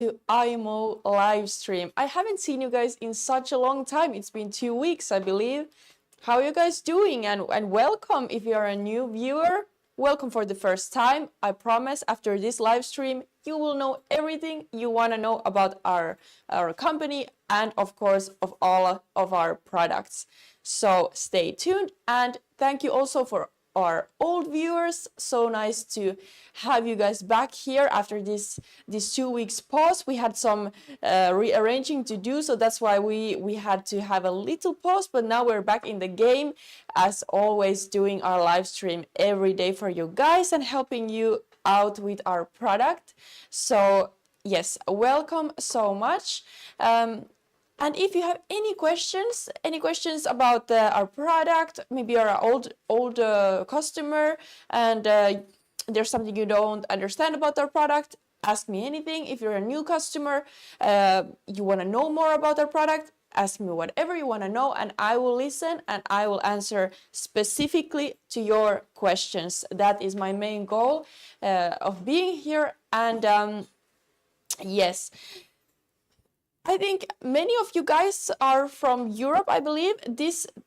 to imoo live stream. I haven't seen you guys in such a long time. It's been 2 weeks, I believe. How are you guys doing? And welcome if you're a new viewer. Welcome for the first time. I promise after this live stream, you will know everything you want to know about our company and of course of all of our products. So stay tuned, and thank you also for our old viewers. So nice to have you guys back here after this 2 weeks pause. We had some rearranging to do, so that's why we had to have a little pause, but now we're back in the game as always, doing our live stream every day for you guys and helping you out with our product. So yes, welcome so much. And if you have any questions about our product, maybe you're an old customer and there's something you don't understand about our product, ask me anything. If you're a new customer, you want to know more about our product, ask me whatever you want to know, and I will listen and I will answer specifically to your questions. That is my main goal of being here. And yes, I think many of you guys are from Europe, I believe.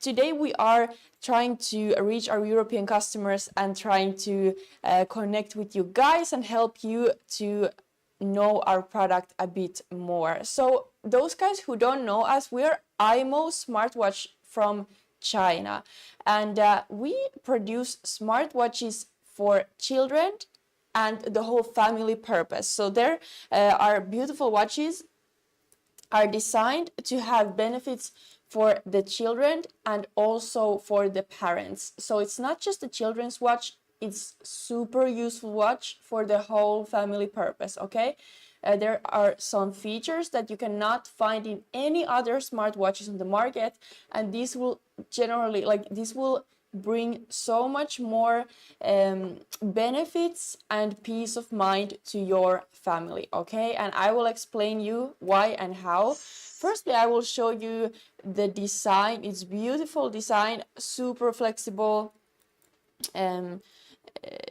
Today we are trying to reach our European customers and trying to connect with you guys and help you to know our product a bit more. So those guys who don't know us, we're imoo smartwatch from China, and we produce smartwatches for children and the whole family purpose. So there are beautiful watches are designed to have benefits for the children and also for the parents. So it's not just a children's watch, it's super useful watch for the whole family purpose, okay? There are some features that you cannot find in any other smartwatches on the market, and this will generally, this will bring so much more benefits and peace of mind to your family, okay? And I will explain you why and how. Firstly, I will show you the design. It's beautiful design, super flexible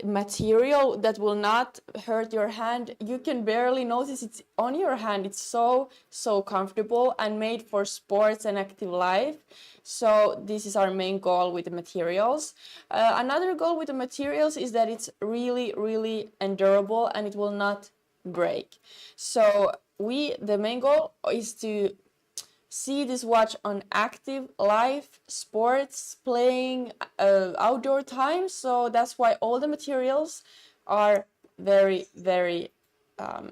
material that will not hurt your hand. You can barely notice it's on your hand. It's so comfortable and made for sports and active life. So this is our main goal with the materials. Another goal with the materials is that it's really endurable and it will not break. So the main goal is to see this watch on active life, sports, playing, outdoor time. So that's why all the materials are very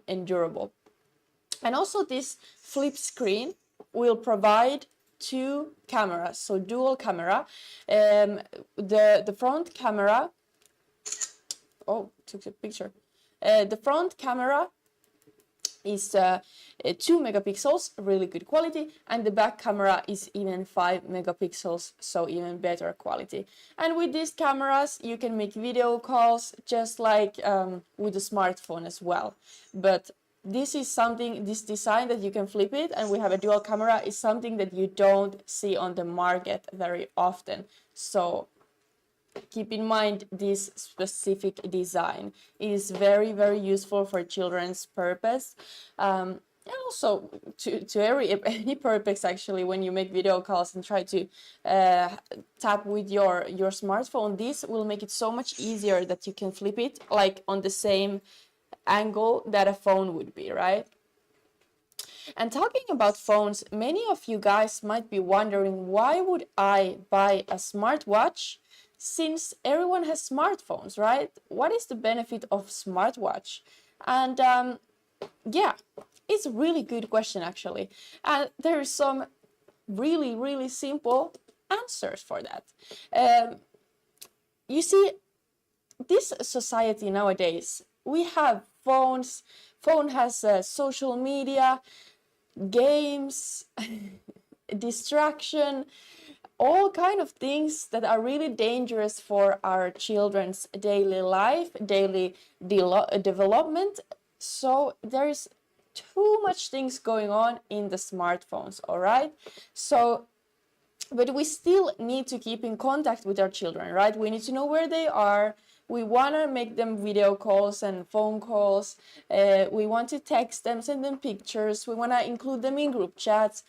endurable. And also this flip screen will provide 2 cameras, so dual camera. The front camera, took a picture. The front camera is 2 megapixels, really good quality, and the back camera is even 5 megapixels, so even better quality. And with these cameras you can make video calls just like with a smartphone as well. But this design that you can flip it and we have a dual camera is something that you don't see on the market very often. So keep in mind this specific design. It is very useful for children's purpose, and also to any purpose actually. When you make video calls and try to tap with your smartphone, this will make it so much easier that you can flip it like on the same angle that a phone would be, right? And talking about phones, many of you guys might be wondering, why would I buy a smartwatch since everyone has smartphones, right? What is the benefit of smartwatch? And yeah, it's a really good question actually. And there is some really simple answers for that. You see, this society nowadays, we have phones. Phone has social media, games, distraction, all kind of things that are really dangerous for our children's daily life, daily development. So there is too much things going on in the smartphones, all right? So, but we still need to keep in contact with our children, right? We need to know where they are. We want to make them video calls and phone calls. We want to text them, send them pictures. We want to include them in group chats.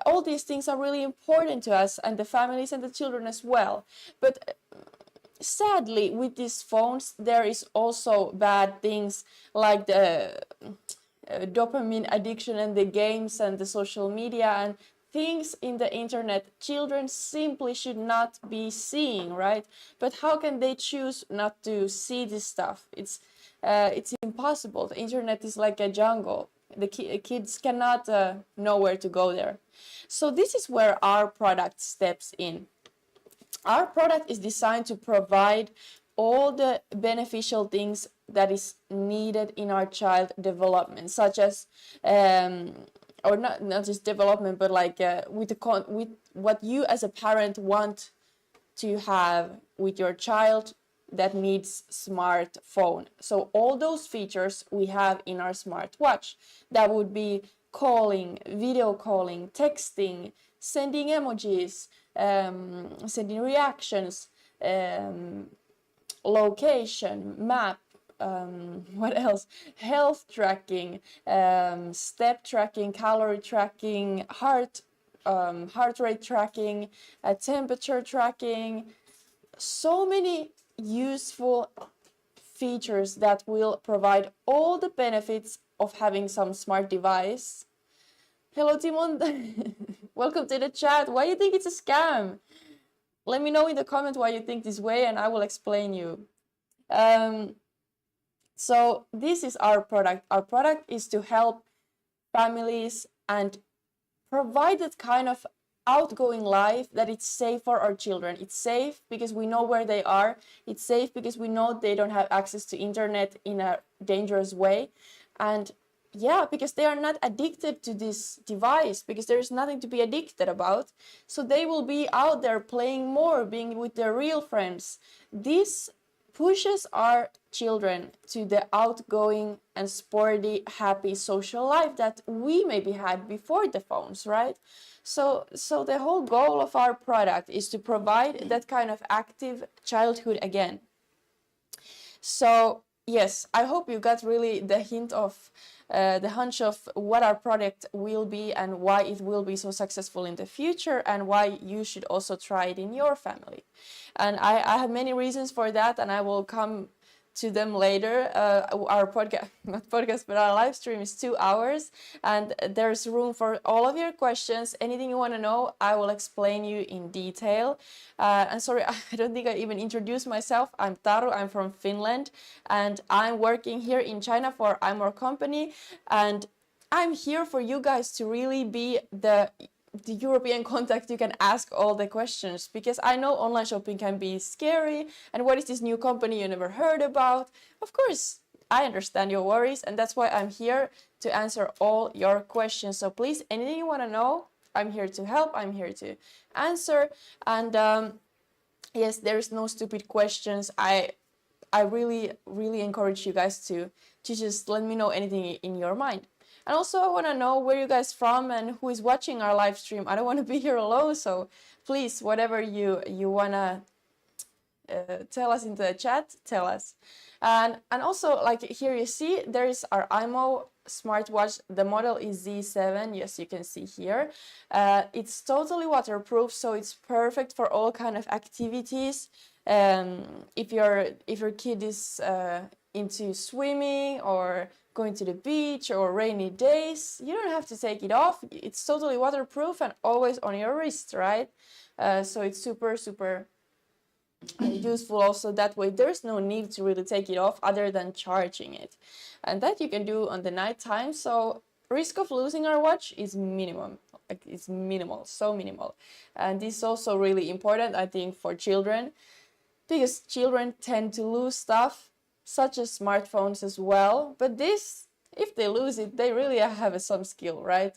All these things are really important to us and the families and the children as well. But sadly, with these phones, there is also bad things like the dopamine addiction and the games and the social media and things in the internet children simply should not be seeing, right? But how can they choose not to see this stuff? It's impossible. The internet is like a jungle. The kids cannot know where to go there. So this is where our product steps in. Our product is designed to provide all the beneficial things that is needed in our child development, such as or not just development, but like with what you as a parent want to have with your child that needs smartphone. So all those features we have in our smartwatch. That would be calling, video calling, texting, sending emojis, sending reactions, location, map, what else? Health tracking, step tracking, calorie tracking, heart rate tracking, temperature tracking. So many useful features that will provide all the benefits of having some smart device. Hello, Timon. Welcome to the chat. Why do you think it's a scam? Let me know in the comment why you think this way and I will explain you. So this is our product. Our product is to help families and provide that kind of outgoing life that it's safe for our children. It's safe because we know where they are. It's safe because we know they don't have access to internet in a dangerous way. And yeah, because they are not addicted to this device, because there is nothing to be addicted about. So they will be out there playing more, being with their real friends. This pushes our children to the outgoing and sporty, happy social life that we maybe had before the phones, right? So the whole goal of our product is to provide that kind of active childhood again. So yes, I hope you got really the hint of the hunch of what our product will be and why it will be so successful in the future and why you should also try it in your family. And I have many reasons for that, and I will come to them later. Our podcast, not podcast, but our live stream is 2 hours, and there's room for all of your questions. Anything you want to know, I will explain you in detail. And sorry, I don't think I even introduced myself. I'm Taru, I'm from Finland, and I'm working here in China for imoo company, and I'm here for you guys to really be the European contact you can ask all the questions, because I know online shopping can be scary and what is this new company you never heard about. Of course, I understand your worries, and that's why I'm here to answer all your questions. So please, anything you want to know, I'm here to help, I'm here to answer. And yes, there's no stupid questions. I really encourage you guys to just let me know anything in your mind. And also, I want to know where you guys from and who is watching our live stream. I don't want to be here alone, so please, whatever you want to tell us in the chat, tell us. And also, like here you see, there is our imoo smartwatch. The model is Z7, yes, you can see here. It's totally waterproof, so it's perfect for all kind of activities. If your kid is into swimming or going to the beach or rainy days, you don't have to take it off. It's totally waterproof and always on your wrist, right? So it's super useful also that way. There's no need to really take it off other than charging it, and that you can do on the night time. So risk of losing our watch is minimum. Like, it's minimal, so minimal. And this is also really important, I think, for children, because children tend to lose stuff such as smartphones as well. But this, if they lose it, they really have some skill, right?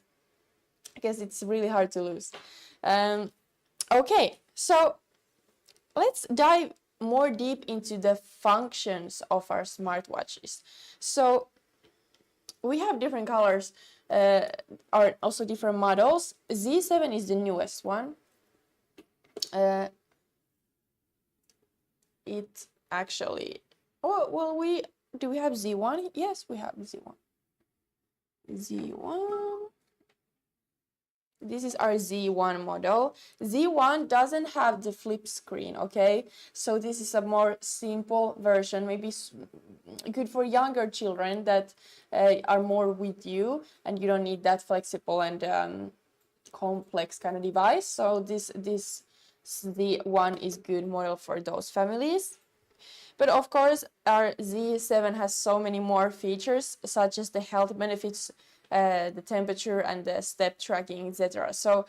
Because it's really hard to lose. Okay, so let's dive more deep into the functions of our smartwatches. So we have different colors, or also different models. Z7 is the newest one. actually. Oh, well, do we have Z1? Yes, we have Z1. Z1. This is our Z1 model. Z1 doesn't have the flip screen, okay? So this is a more simple version, maybe good for younger children that are more with you and you don't need that flexible and complex kind of device. So this Z1 is good model for those families. But of course, our Z7 has so many more features, such as the health benefits, the temperature and the step tracking, etc. So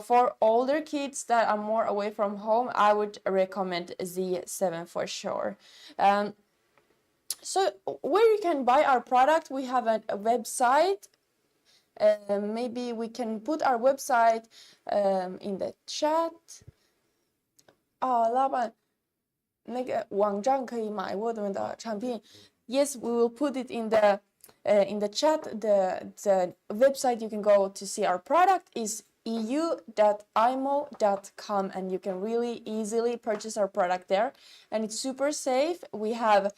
for older kids that are more away from home, I would recommend Z7 for sure. So where you can buy our product, we have a website. Maybe we can put our website in the chat. 老板，那个网站可以买我们的产品。Yes, we will put it in the chat. The website you can go to see our product is eu.imoo.com, and you can really easily purchase our product there, and it's super safe. We have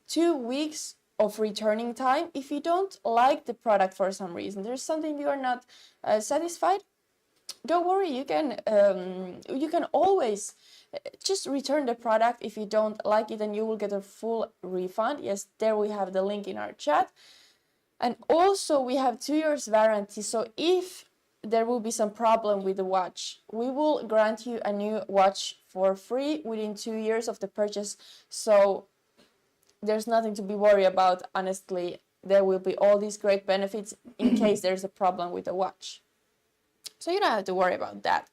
2 weeks of returning time. If you don't like the product for some reason, there's something you are not satisfied, don't worry, you can always just return the product. If you don't like it, and you will get a full refund. Yes, there we have the link in our chat. And also we have 2 years warranty, so if there will be some problem with the watch, we will grant you a new watch for free within 2 years of the purchase. So there's nothing to be worried about. Honestly, there will be all these great benefits in case there's a problem with the watch. So you don't have to worry about that.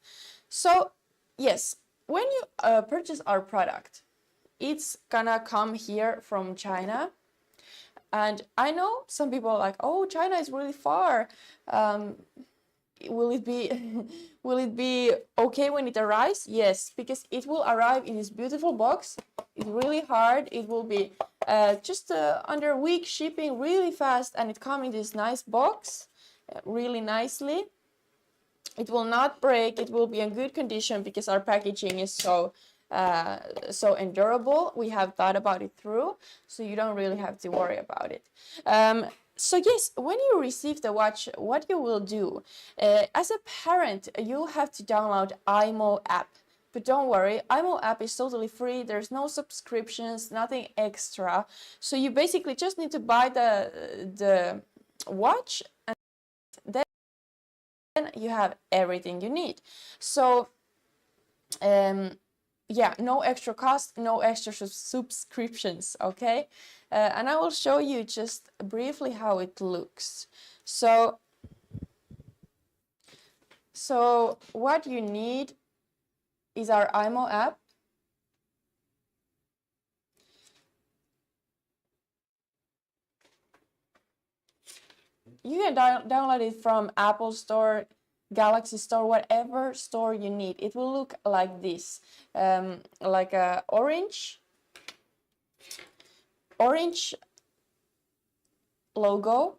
So yes, when you purchase our product, it's gonna come here from China. And I know some people are like, oh, China is really far. Will it be will it be okay when it arrives? Yes, because it will arrive in this beautiful box. It's really hard. It will be just under a week shipping, really fast, and it comes in this nice box really nicely. It will not break. It will be in good condition because our packaging is so endurable. We have thought about it through, so you don't really have to worry about it. So yes, when you receive the watch, what you will do, as a parent, you have to download imoo app. But don't worry, imoo app is totally free. There's no subscriptions, nothing extra. So you basically just need to buy the watch, and then you have everything you need. So yeah, no extra cost, no extra subscriptions, okay? And I will show you just briefly how it looks. So what you need is our imoo app. You can download it from Apple Store, Galaxy Store, whatever store you need. It will look like this, like a orange logo,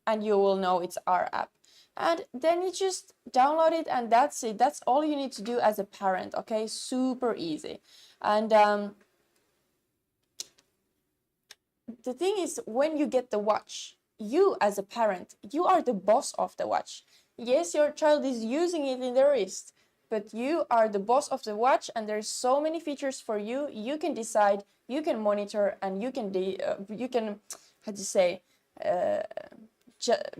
and you will know it's our app. And then you just download it, and that's it. That's all you need to do as a parent, okay? Super easy. And the thing is, when you get the watch, you as a parent, you are the boss of the watch. Yes, your child is using it in their wrist, but you are the boss of the watch, and there's so many features for you. You can decide, you can monitor, and you can how to say,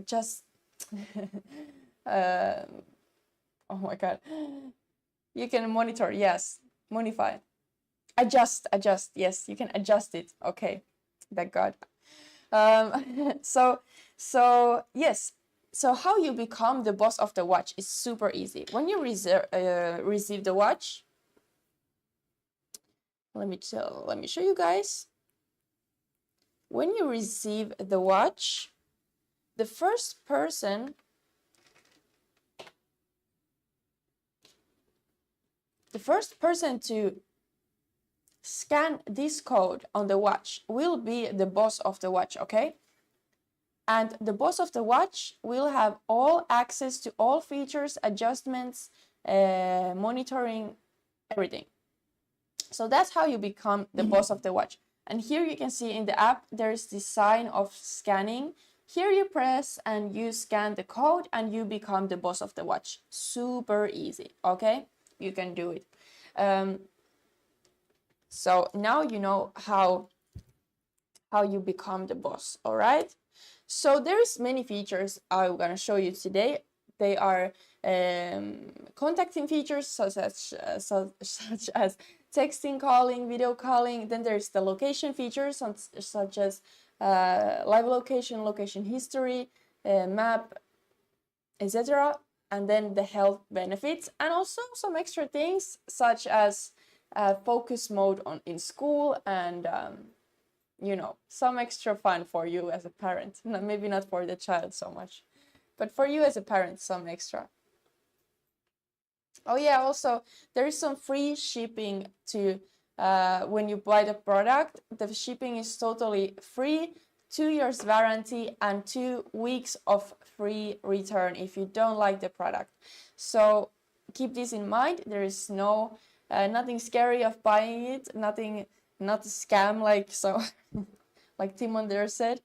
just oh my god, you can monitor. Yes, modify, adjust. Yes, you can adjust it. Okay, thank God. So yes. So how you become the boss of the watch is super easy. When you receive the watch, let me show you guys. When you receive the watch, the first person to scan this code on the watch will be the boss of the watch, okay? And the boss of the watch will have all access to all features, adjustments, monitoring, everything. So that's how you become the boss of the watch. And here you can see in the app, there's this sign of scanning. Here you press and you scan the code and you become the boss of the watch. Super easy, okay? You can do it. So now you know how you become the boss, all right? So there's many features I'm gonna show you today. They are contacting features such as texting, calling, video calling. Then there's the location features such as live location, location history, map, etc. And then the health benefits, and also some extra things such as focus mode in school, and you know, some extra fun for you as a parent. Maybe not for the child so much, but for you as a parent, some extra. Oh yeah, also there is some free shipping to when you buy the product. The shipping is totally free, 2 years warranty and 2 weeks of free return if you don't like the product. So keep this in mind. There is nothing scary of buying it, not a scam like like Timon there said.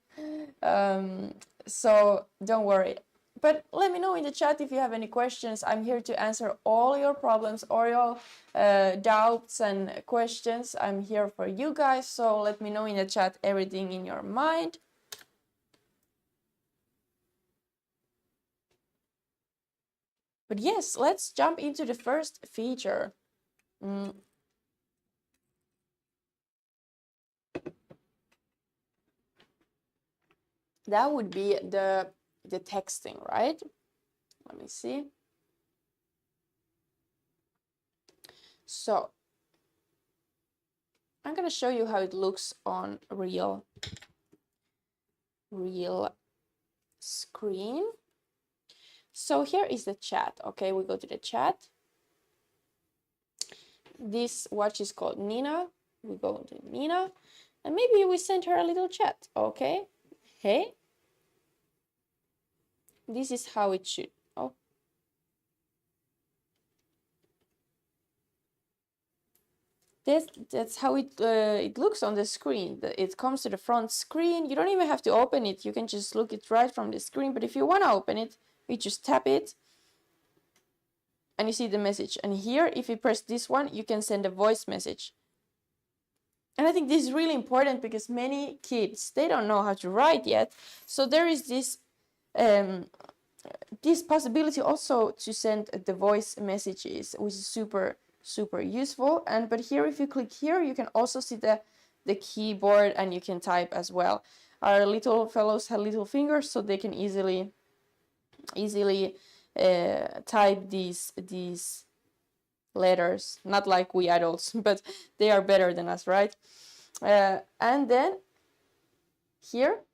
So don't worry. But let me know in the chat if you have any questions. I'm here to answer all your problems, all your doubts and questions. I'm here for you guys. So let me know in the chat everything in your mind. But yes, let's jump into the first feature. That would be the texting, right? Let me see. So I'm gonna show you how it looks on real screen. So here is the chat. Okay, we go to the chat. This watch is called Nina. We go to Nina, and maybe we send her a little chat. Okay, hey, this is how it should. Oh, that's how it looks on the screen. It comes to the front screen. You don't even have to open it. You can just look it right from the screen. But if you want to open it, you just tap it and you see the message. And here, if you press this one, you can send a voice message. And I think this is really important because many kids, they don't know how to write yet. So there is this possibility also to send the voice messages, which is super useful. But here, if you click here, you can also see the keyboard and you can type as well. Our little fellows have little fingers, so they can easily type these letters. Not like we adults, but they are better than us, right? And then here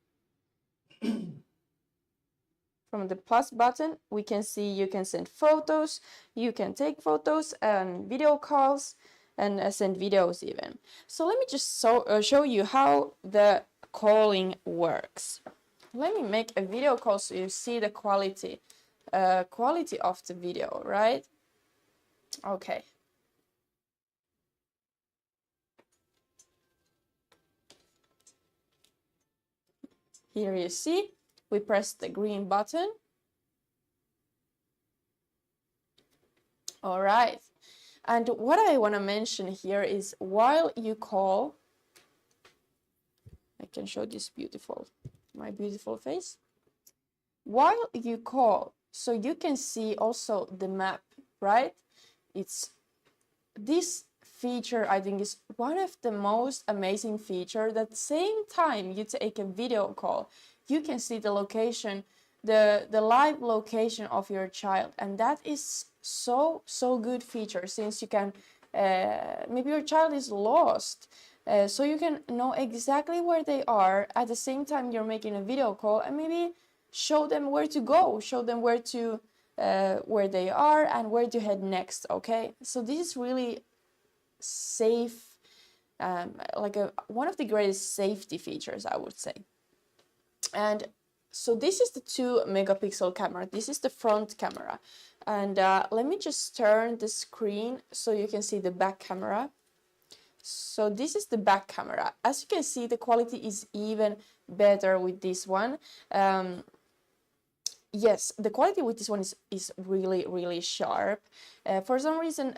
from the plus button, we can see you can send photos, you can take photos and video calls, and send videos even. So let me just show you how the calling works. Let me make a video call so you see the quality of the video, right? Okay. Here you see, we press the green button. All right. And what I want to mention here is while you call, I can show this my beautiful face. While you call, so you can see also the map, right? This feature, I think, is one of the most amazing features. That same time you take a video call, you can see the location, the live location of your child, and that is so good feature, since you can maybe your child is lost, so you can know exactly where they are. At the same time, you're making a video call and maybe show them where to go, show them where they are and where to head next. Okay, so this is really safe, like one of the greatest safety features, I would say. And so this is the 2-megapixel camera. This is the front camera. And let me just turn the screen so you can see the back camera. So this is the back camera. As you can see, the quality is even better with this one. Yes, the quality with this one is really, really sharp. For some reason,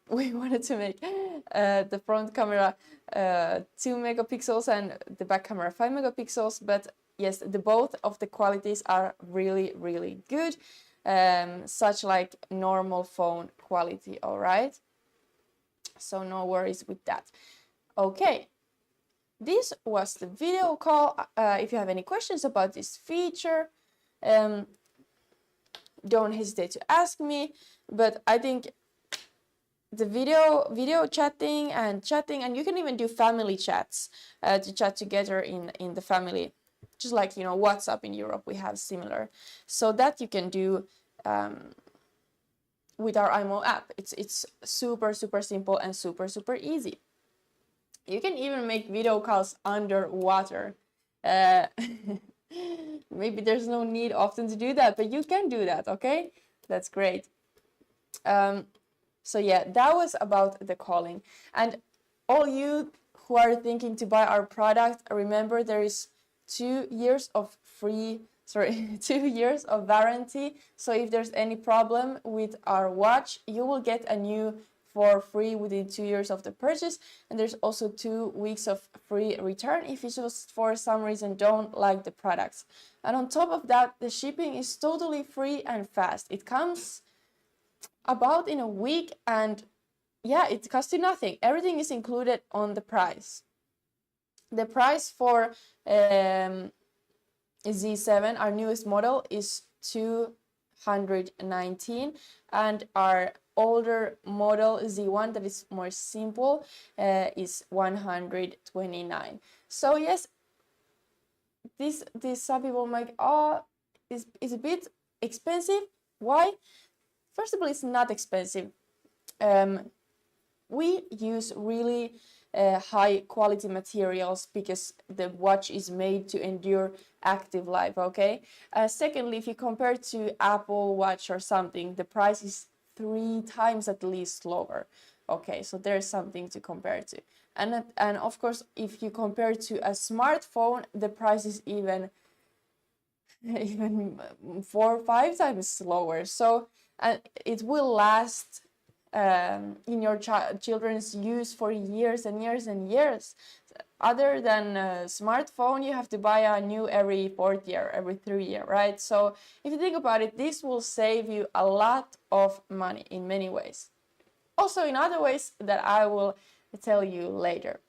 we wanted to make the front camera 2 megapixels and the back camera 5 megapixels, but yes, the both of the qualities are really, really good, such like normal phone quality, all right? So no worries with that. Okay, this was the video call. If you have any questions about this feature, don't hesitate to ask me, but I think the video chatting, and you can even do family chats to chat together in the family, just like, you know, WhatsApp in Europe, we have similar, so that you can do with our imoo app. It's super simple and super easy. You can even make video calls underwater. Maybe there's no need often to do that, but you can do that, okay? That's great. So yeah, that was about the calling. And all you who are thinking to buy our product, remember there is 2 years of 2 years of warranty. So if there's any problem with our watch, you will get a new for free within 2 years of the purchase. And there's also 2 weeks of free return if you just for some reason don't like the products. And on top of that, the shipping is totally free and fast. It comes about in a week, and yeah, it costs you nothing. Everything is included on the price. The price for Z7, our newest model, is 219, and our older model Z1 that is more simple is 129. So yes, this some people might, oh, is a bit expensive. Why? First of all, it's not expensive. We use really high quality materials because the watch is made to endure active life, okay? Secondly, if you compare to Apple Watch or something, the price is 3 times at least lower. Okay, so there's something to compare to. And of course, if you compare to a smartphone, the price is even 4 or 5 times lower. So it will last in your children's use for years and years and years. Other than a smartphone, you have to buy a new every 4th year, every 3 year, right? So if you think about it, this will save you a lot of money in many ways. Also in other ways that I will tell you later.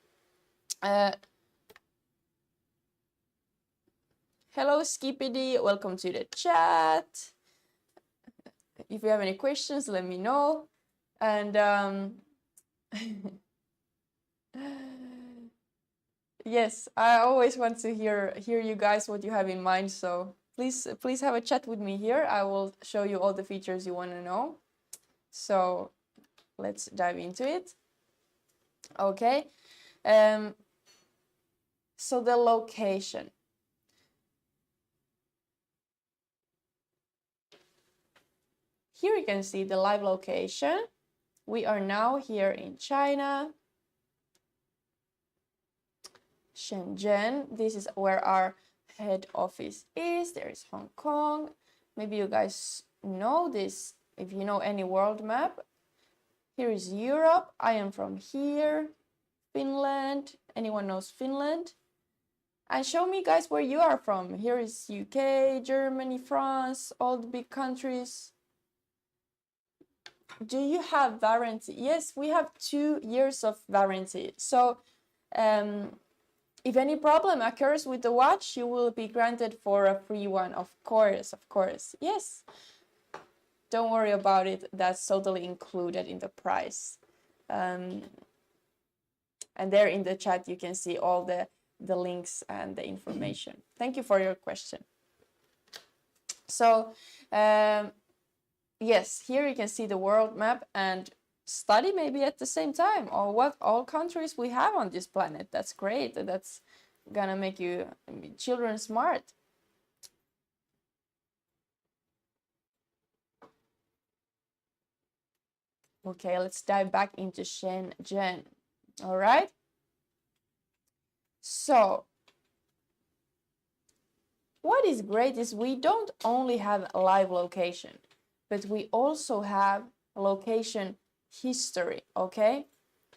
Hello Skippity, welcome to the chat. If you have any questions, let me know. And yes, I always want to hear you guys what you have in mind. So please have a chat with me here. I will show you all the features you want to know. So let's dive into it. Okay. So the location. Here you can see the live location. We are now here in China, Shenzhen. This is where our head office is. There is Hong Kong. Maybe you guys know this if you know any world map. Here is Europe. I am from here. Finland. Anyone knows Finland? And show me guys where you are from. Here is UK, Germany, France, all the big countries. Do you have warranty? Yes, we have 2 years of warranty. So if any problem occurs with the watch, you will be granted for a free one, of course. Yes, don't worry about it. That's totally included in the price. And there in the chat, you can see all the links and the information. Thank you for your question. So yes, here you can see the world map and study maybe at the same time or what all countries we have on this planet. That's great. That's gonna make you children smart. Okay, let's dive back into Shenzhen. All right. So what is great is we don't only have a live location, but we also have location history. Okay,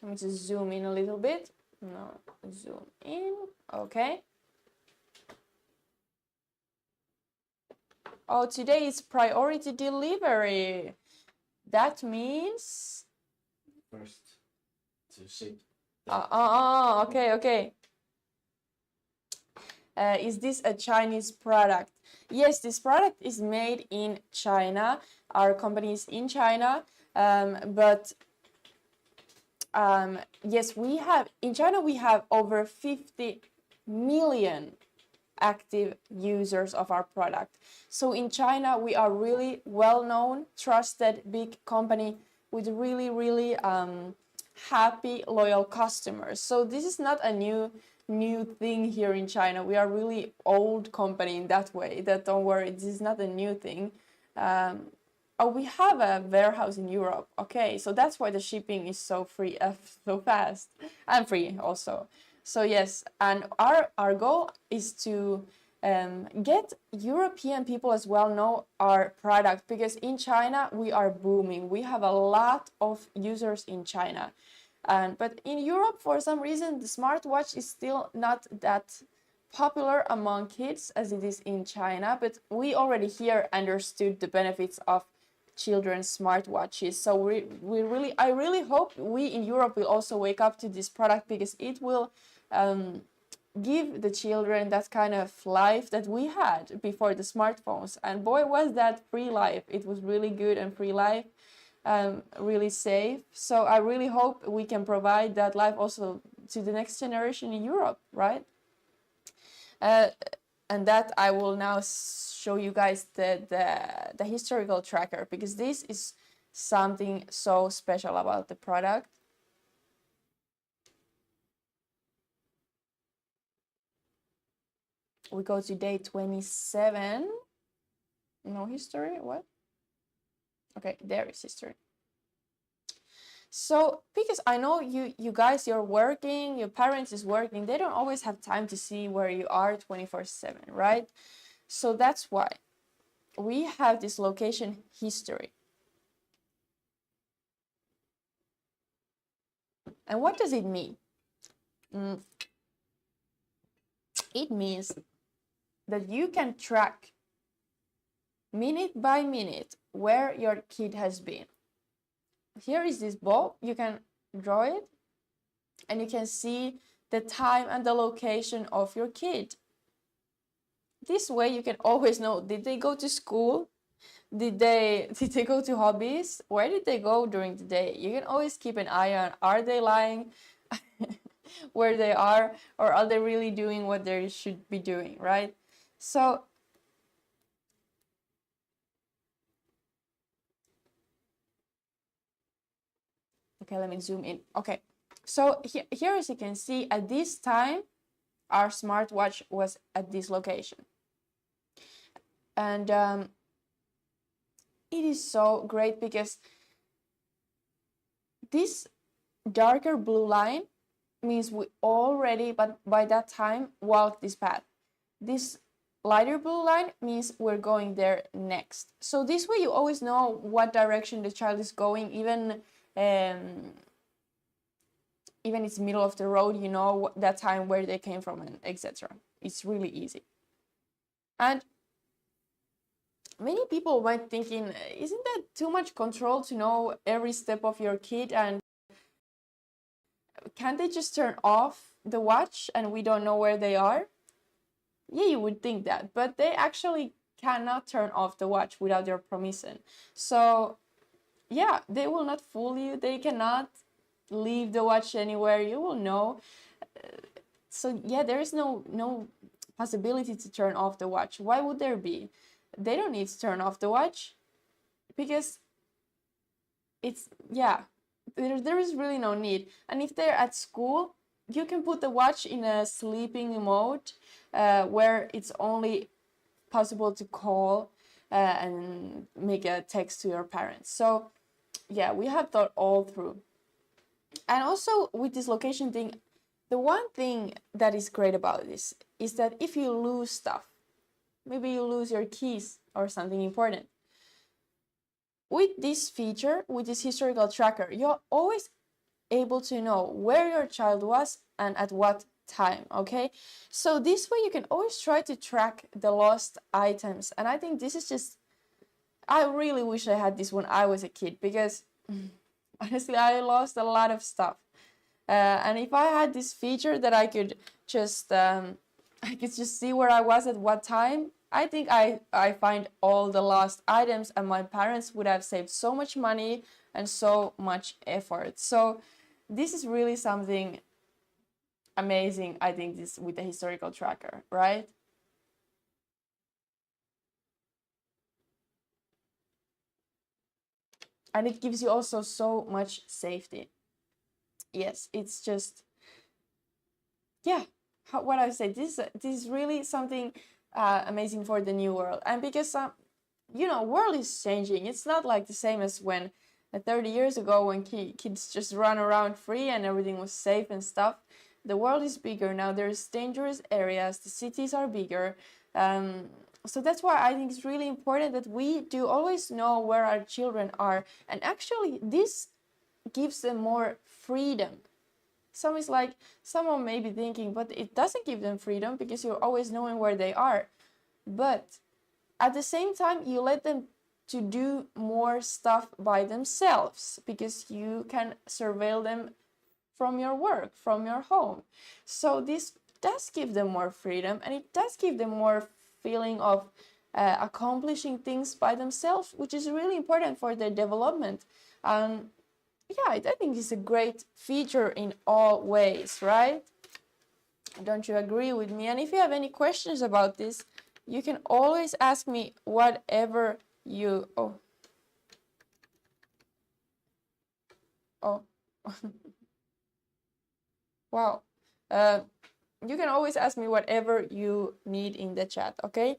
let me just zoom in a little bit. No, zoom in. Okay. Oh, today is priority delivery. That means first to ship. Okay, okay. Is this a Chinese product? Yes, this product is made in China. Our company is in China, but yes, we have in China we have over 50 million active users of our product. So in China we are really well known, trusted, big company with really happy, loyal customers. So this is not a new thing here in China. We are really old company in that way. That don't worry, this is not a new thing. Oh, we have a warehouse in Europe. Okay, so that's why the shipping is so free, so fast, and free also. So yes, and our goal is to get European people as well know our product, because in China we are booming. We have a lot of users in China, but in Europe for some reason the smartwatch is still not that popular among kids as it is in China. But we already here understood the benefits of children's smartwatches. So I really hope we in Europe will also wake up to this product, because it will give the children that kind of life that we had before the smartphones. And boy, was that free life. It was really good and free life, really safe. So I really hope we can provide that life also to the next generation in Europe, right? And that I will now show you guys the historical tracker, because this is something so special about the product. We go to day 27. No history, what? Okay, there is history. So because I know you guys, you're working, your parents is working, they don't always have time to see where you are 24/7, right? So that's why we have this location history. And what does it mean? It means that you can track minute by minute where your kid has been. Here is this ball, you can draw it, and you can see the time and the location of your kid. This way you can always know, did they go to school? Did they go to hobbies? Where did they go during the day? You can always keep an eye on, are they lying where they are, or are they really doing what they should be doing, right? So okay, let me zoom in. Okay, so here as you can see, at this time our smartwatch was at this location, and it is so great because this darker blue line means we already, but by that time, walked this path. This lighter blue line means we're going there next. So this way you always know what direction the child is going, even it's middle of the road, you know that time where they came from, and etc. It's really easy. And many people might thinking, isn't that too much control to know every step of your kid, and can't they just turn off the watch and we don't know where they are? Yeah, you would think that, but they actually cannot turn off the watch without your permission. So yeah, they will not fool you. They cannot leave the watch anywhere. You will know. So yeah, there is no possibility to turn off the watch. Why would there be? They don't need to turn off the watch, because it's, yeah, there is really no need. And if they're at school, you can put the watch in a sleeping mode, where it's only possible to call and make a text to your parents. So yeah, we have thought all through. And also with this location thing, the one thing that is great about this is that if you lose stuff, maybe you lose your keys or something important, with this feature, with this historical tracker, you're always able to know where your child was and at what time, okay? So this way you can always try to track the lost items. And I think this is just, I really wish I had this when I was a kid, because honestly, I lost a lot of stuff. And if I had this feature that I could just see where I was at what time, I think I find all the lost items, and my parents would have saved so much money and so much effort. So this is really something amazing, I think, this with the historical tracker, right? And it gives you also so much safety. Yes, it's just, yeah, what I say, this is really something amazing for the new world. And because you know, world is changing. It's not like the same as when 30 years ago, when kids just run around free and everything was safe and stuff. The world is bigger now. There's dangerous areas. The cities are bigger. So that's why I think it's really important that we do always know where our children are. And actually, this gives them more freedom. Someone may be thinking, but it doesn't give them freedom because you're always knowing where they are. But at the same time, you let them to do more stuff by themselves because you can surveil them from your work, from your home. So this does give them more freedom, and it does give them more feeling of accomplishing things by themselves, which is really important for their development. Yeah, I think it's a great feature in all ways, right? Don't you agree with me? And if you have any questions about this, you can always ask me whatever you... Oh. Wow. You can always ask me whatever you need in the chat, okay?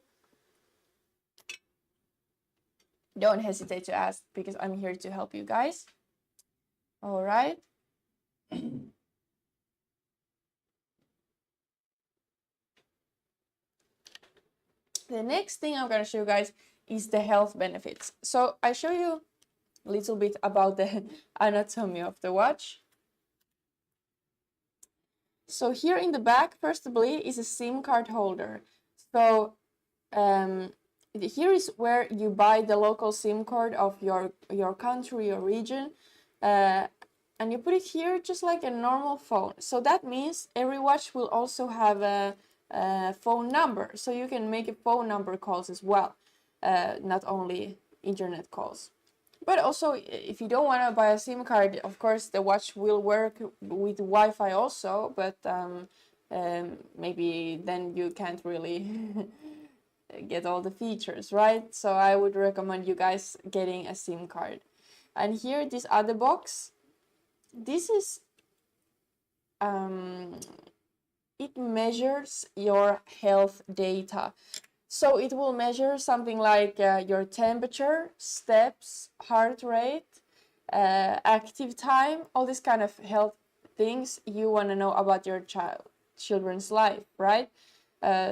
Don't hesitate to ask, because I'm here to help you guys. All right. The next thing I'm going to show you guys is the health benefits. So I show you a little bit about the anatomy of the watch. So here in the back, firstly, is a SIM card holder. So here is where you buy the local SIM card of your country or region, and you put it here just like a normal phone. So that means every watch will also have a phone number, so you can make a phone number calls as well, not only internet calls. But also, if you don't want to buy a SIM card, of course the watch will work with Wi-Fi also, but maybe then you can't really get all the features, right? So I would recommend you guys getting a SIM card. And here, this other box, this is it measures your health data. So it will measure something like your temperature, steps, heart rate, active time, all these kind of health things you want to know about your children's life, right?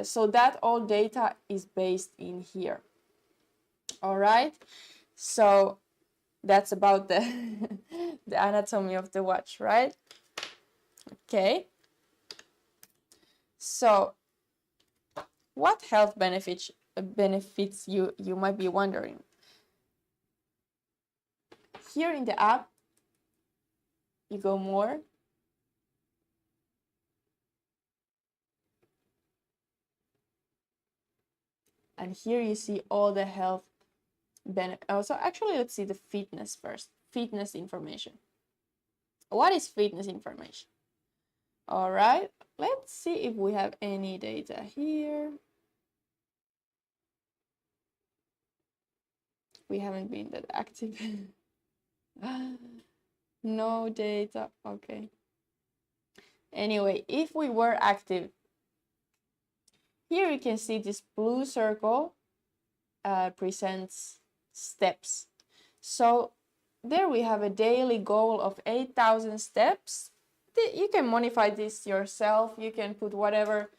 So that all data is based in here. All right. So that's about the the anatomy of the watch, right? Okay. So what health benefits you might be wondering? Here in the app, you go more. And here you see all the health benefits. Oh, so actually, let's see the fitness first. Fitness information. What is fitness information? All right, let's see if we have any data here. We haven't been that active. No data. Okay. Anyway, if we were active, here you can see this blue circle presents steps. So there we have a daily goal of 8,000 steps. You can modify this yourself. You can put whatever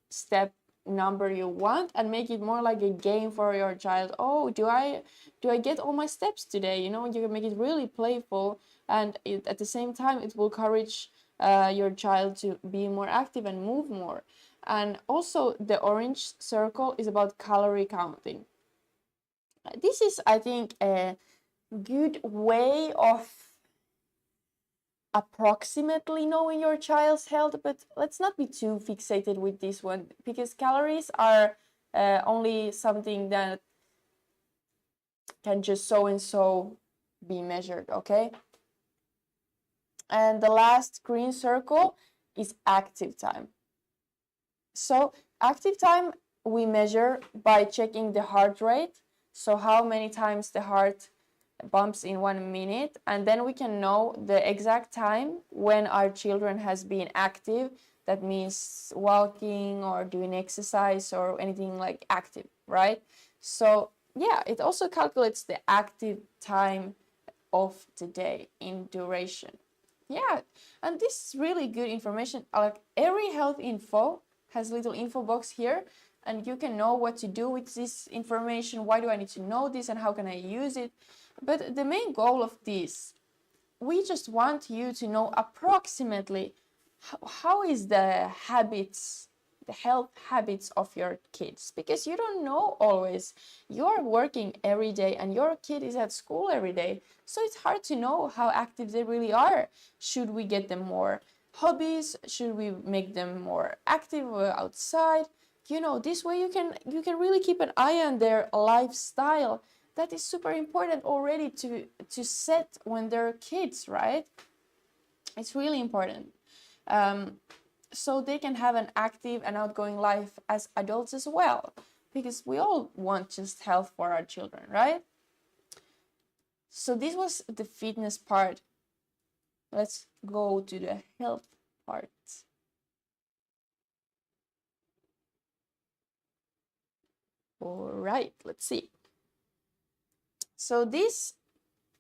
step number you want and make it more like a game for your child. Oh, do I get all my steps today? You know, you can make it really playful, and at the same time it will encourage your child to be more active and move more. And also the orange circle is about calorie counting. This is, I think, a good way of approximately knowing your child's health, but let's not be too fixated with this one, because calories are only something that can just so and so be measured, okay? And the last green circle is active time. So active time we measure by checking the heart rate, so how many times the heart bumps in 1 minute, and then we can know the exact time when our children has been active. That means walking or doing exercise or anything like active, right? So yeah, it also calculates the active time of the day in duration. Yeah, and this is really good information. Like every health info has a little info box here, and you can know what to do with this information. Why do I need to know this, and how can I use it? But the main goal of this, we just want you to know approximately how is the habits, the health habits of your kids, because you don't know always. You're working every day and your kid is at school every day, so it's hard to know how active they really are. Should we get them more hobbies? Should we make them more active outside? You know, this way you can really keep an eye on their lifestyle. That is super important already to set when they're kids, right? It's really important. So they can have an active and outgoing life as adults as well, because we all want just health for our children, right? So this was the fitness part. Let's go to the health part. All right, let's see. So this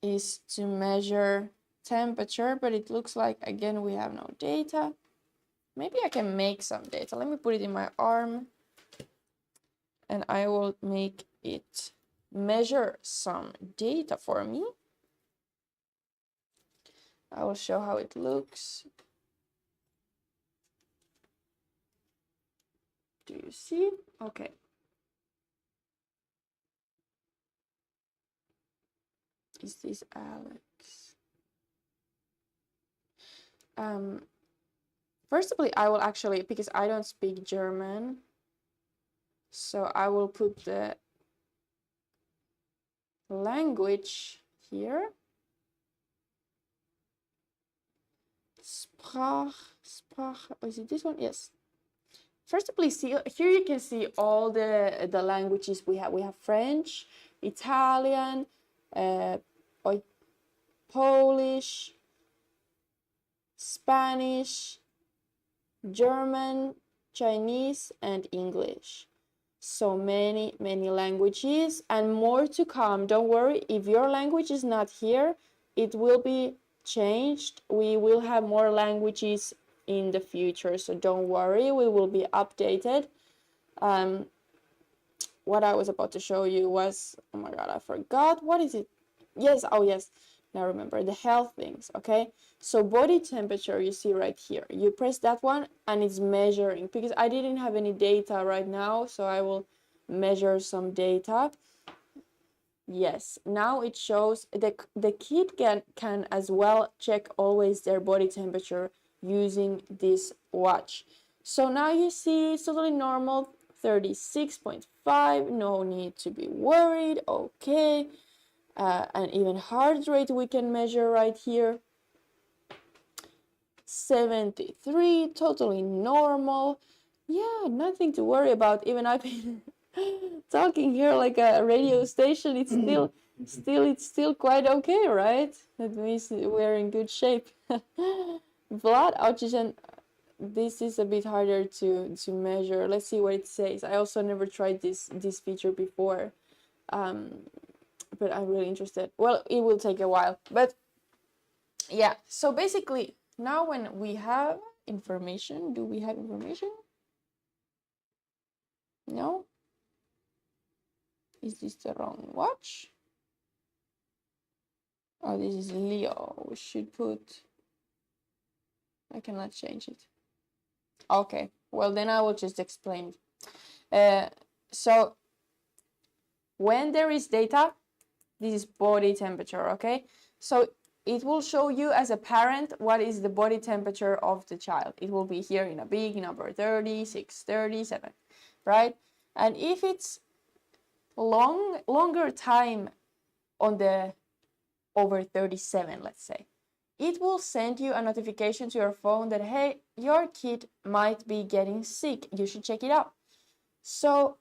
is to measure temperature, but it looks like, again, we have no data. Maybe I can make some data. Let me put it in my arm and I will make it measure some data for me. I will show how it looks. Do you see? Okay. Is this Alex? First of all, I will actually, because I don't speak German, so I will put the language here. Sprach, is it this one? Yes. First of all, see here you can see all the languages we have. We have French, Italian, Polish, Spanish, German, Chinese, and English. So many languages, and more to come. Don't worry, if your language is not here, it will be changed. We will have more languages in the future, so don't worry, we will be updated. What I was about to show you was, oh my god, I forgot. What is it? Yes, oh yes, now remember the health things. Okay, so body temperature, you see right here, you press that one and it's measuring, because I didn't have any data right now, so I will measure some data. Yes, now it shows the kid can as well check always their body temperature using this watch. So now you see it's totally normal, 36.5, no need to be worried. Okay, and even heart rate we can measure right here, 73, totally normal. Yeah, nothing to worry about. Even I've been talking here like a radio station, it's still quite okay, right? That means we're in good shape. Blood oxygen, this is a bit harder to measure. Let's see what it says. I also never tried this feature before, but I'm really interested. Well, it will take a while, but yeah. So basically, now when we have information, do we have information? No? Is this the wrong watch? Oh, this is Leo. We should put... I cannot change it. Okay, well then I will just explain. So when there is data, this is body temperature, okay? So it will show you as a parent what is the body temperature of the child. It will be here in a big number, 36, 37, right? And if it's longer time on the over 37, let's say, it will send you a notification to your phone that, hey, your kid might be getting sick. You should check it out. So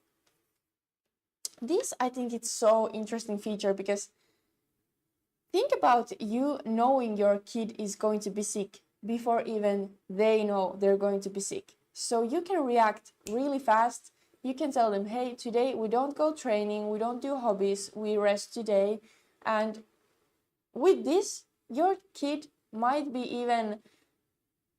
this, I think it's so interesting feature, because think about you knowing your kid is going to be sick before even they know they're going to be sick. So you can react really fast. You can tell them, hey, today we don't go training, we don't do hobbies, we rest today. And with this, your kid might be even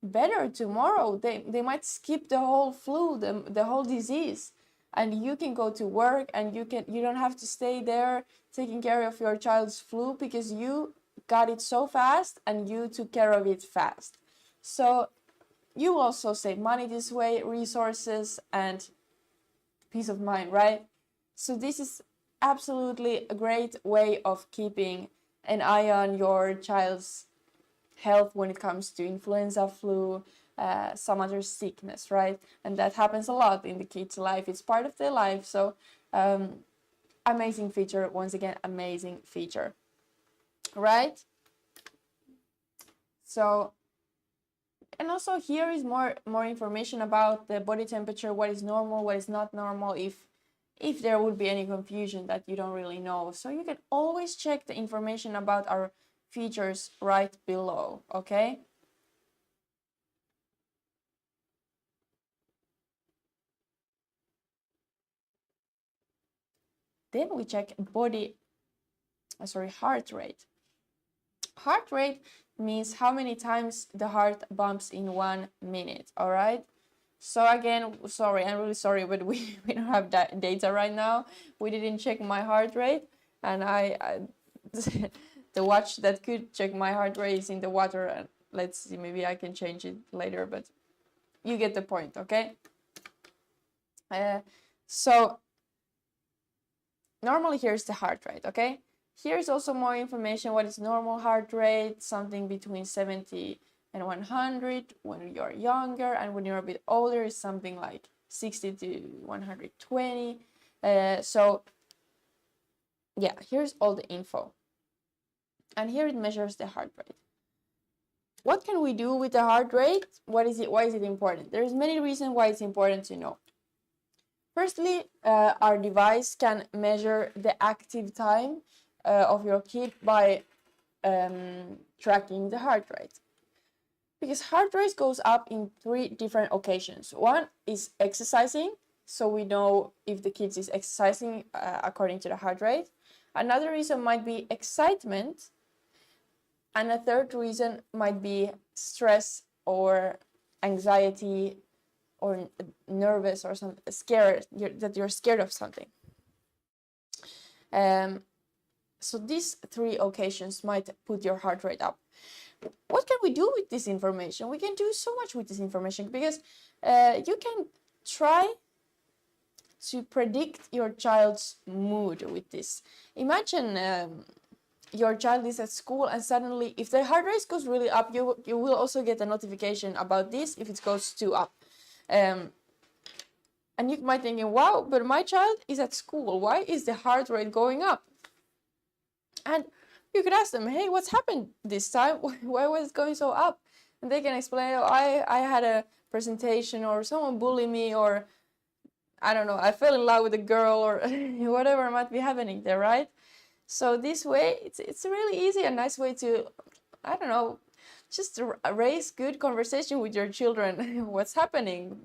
better tomorrow. They might skip the whole flu, the whole disease, and you can go to work, and you don't have to stay there taking care of your child's flu, because you got it so fast and you took care of it fast. So you also save money this way, resources and peace of mind, right? So this is absolutely a great way of keeping an eye on your child's health when it comes to influenza, flu, some other sickness, right? And that happens a lot in the kids' life. It's part of their life. So amazing feature. Once again, amazing feature, right? So, and also here is more information about the body temperature, what is normal, what is not normal, if there would be any confusion that you don't really know. So you can always check the information about our features right below, okay? Then we check heart rate. Heart rate means how many times the heart bumps in 1 minute, all right? So again, sorry, I'm really sorry, but we don't have that data right now. We didn't check my heart rate, and I the watch that could check my heart rate is in the water, and let's see, maybe I can change it later, but you get the point, okay? So normally here's the heart rate, okay? Here's also more information, what is normal heart rate, something between 70 and 100 when you're younger, and when you're a bit older is something like 60 to 120. So yeah, here's all the info. And here it measures the heart rate. What can we do with the heart rate? Why is it important? There's many reasons why it's important to know. Firstly, our device can measure the active time of your kid by tracking the heart rate. Because heart rate goes up in 3 different occasions. One is exercising, so we know if the kid is exercising according to the heart rate. Another reason might be excitement, and a third reason might be stress or anxiety or nervous or something, scared, that you're scared of something. So these 3 occasions might put your heart rate up. What can we do with this information? We can do so much with this information, because you can try to predict your child's mood with this. Imagine your child is at school, and suddenly, if the heart rate goes really up, you will also get a notification about this if it goes too up. And you might think, wow, but my child is at school. Why is the heart rate going up? And you could ask them, hey, what's happened this time? Why was it going so up? And they can explain, oh, I had a presentation, or someone bullied me, or I don't know, I fell in love with a girl, or whatever might be happening there, right? So this way, it's really easy, a nice way to, I don't know, just raise good conversation with your children. What's happening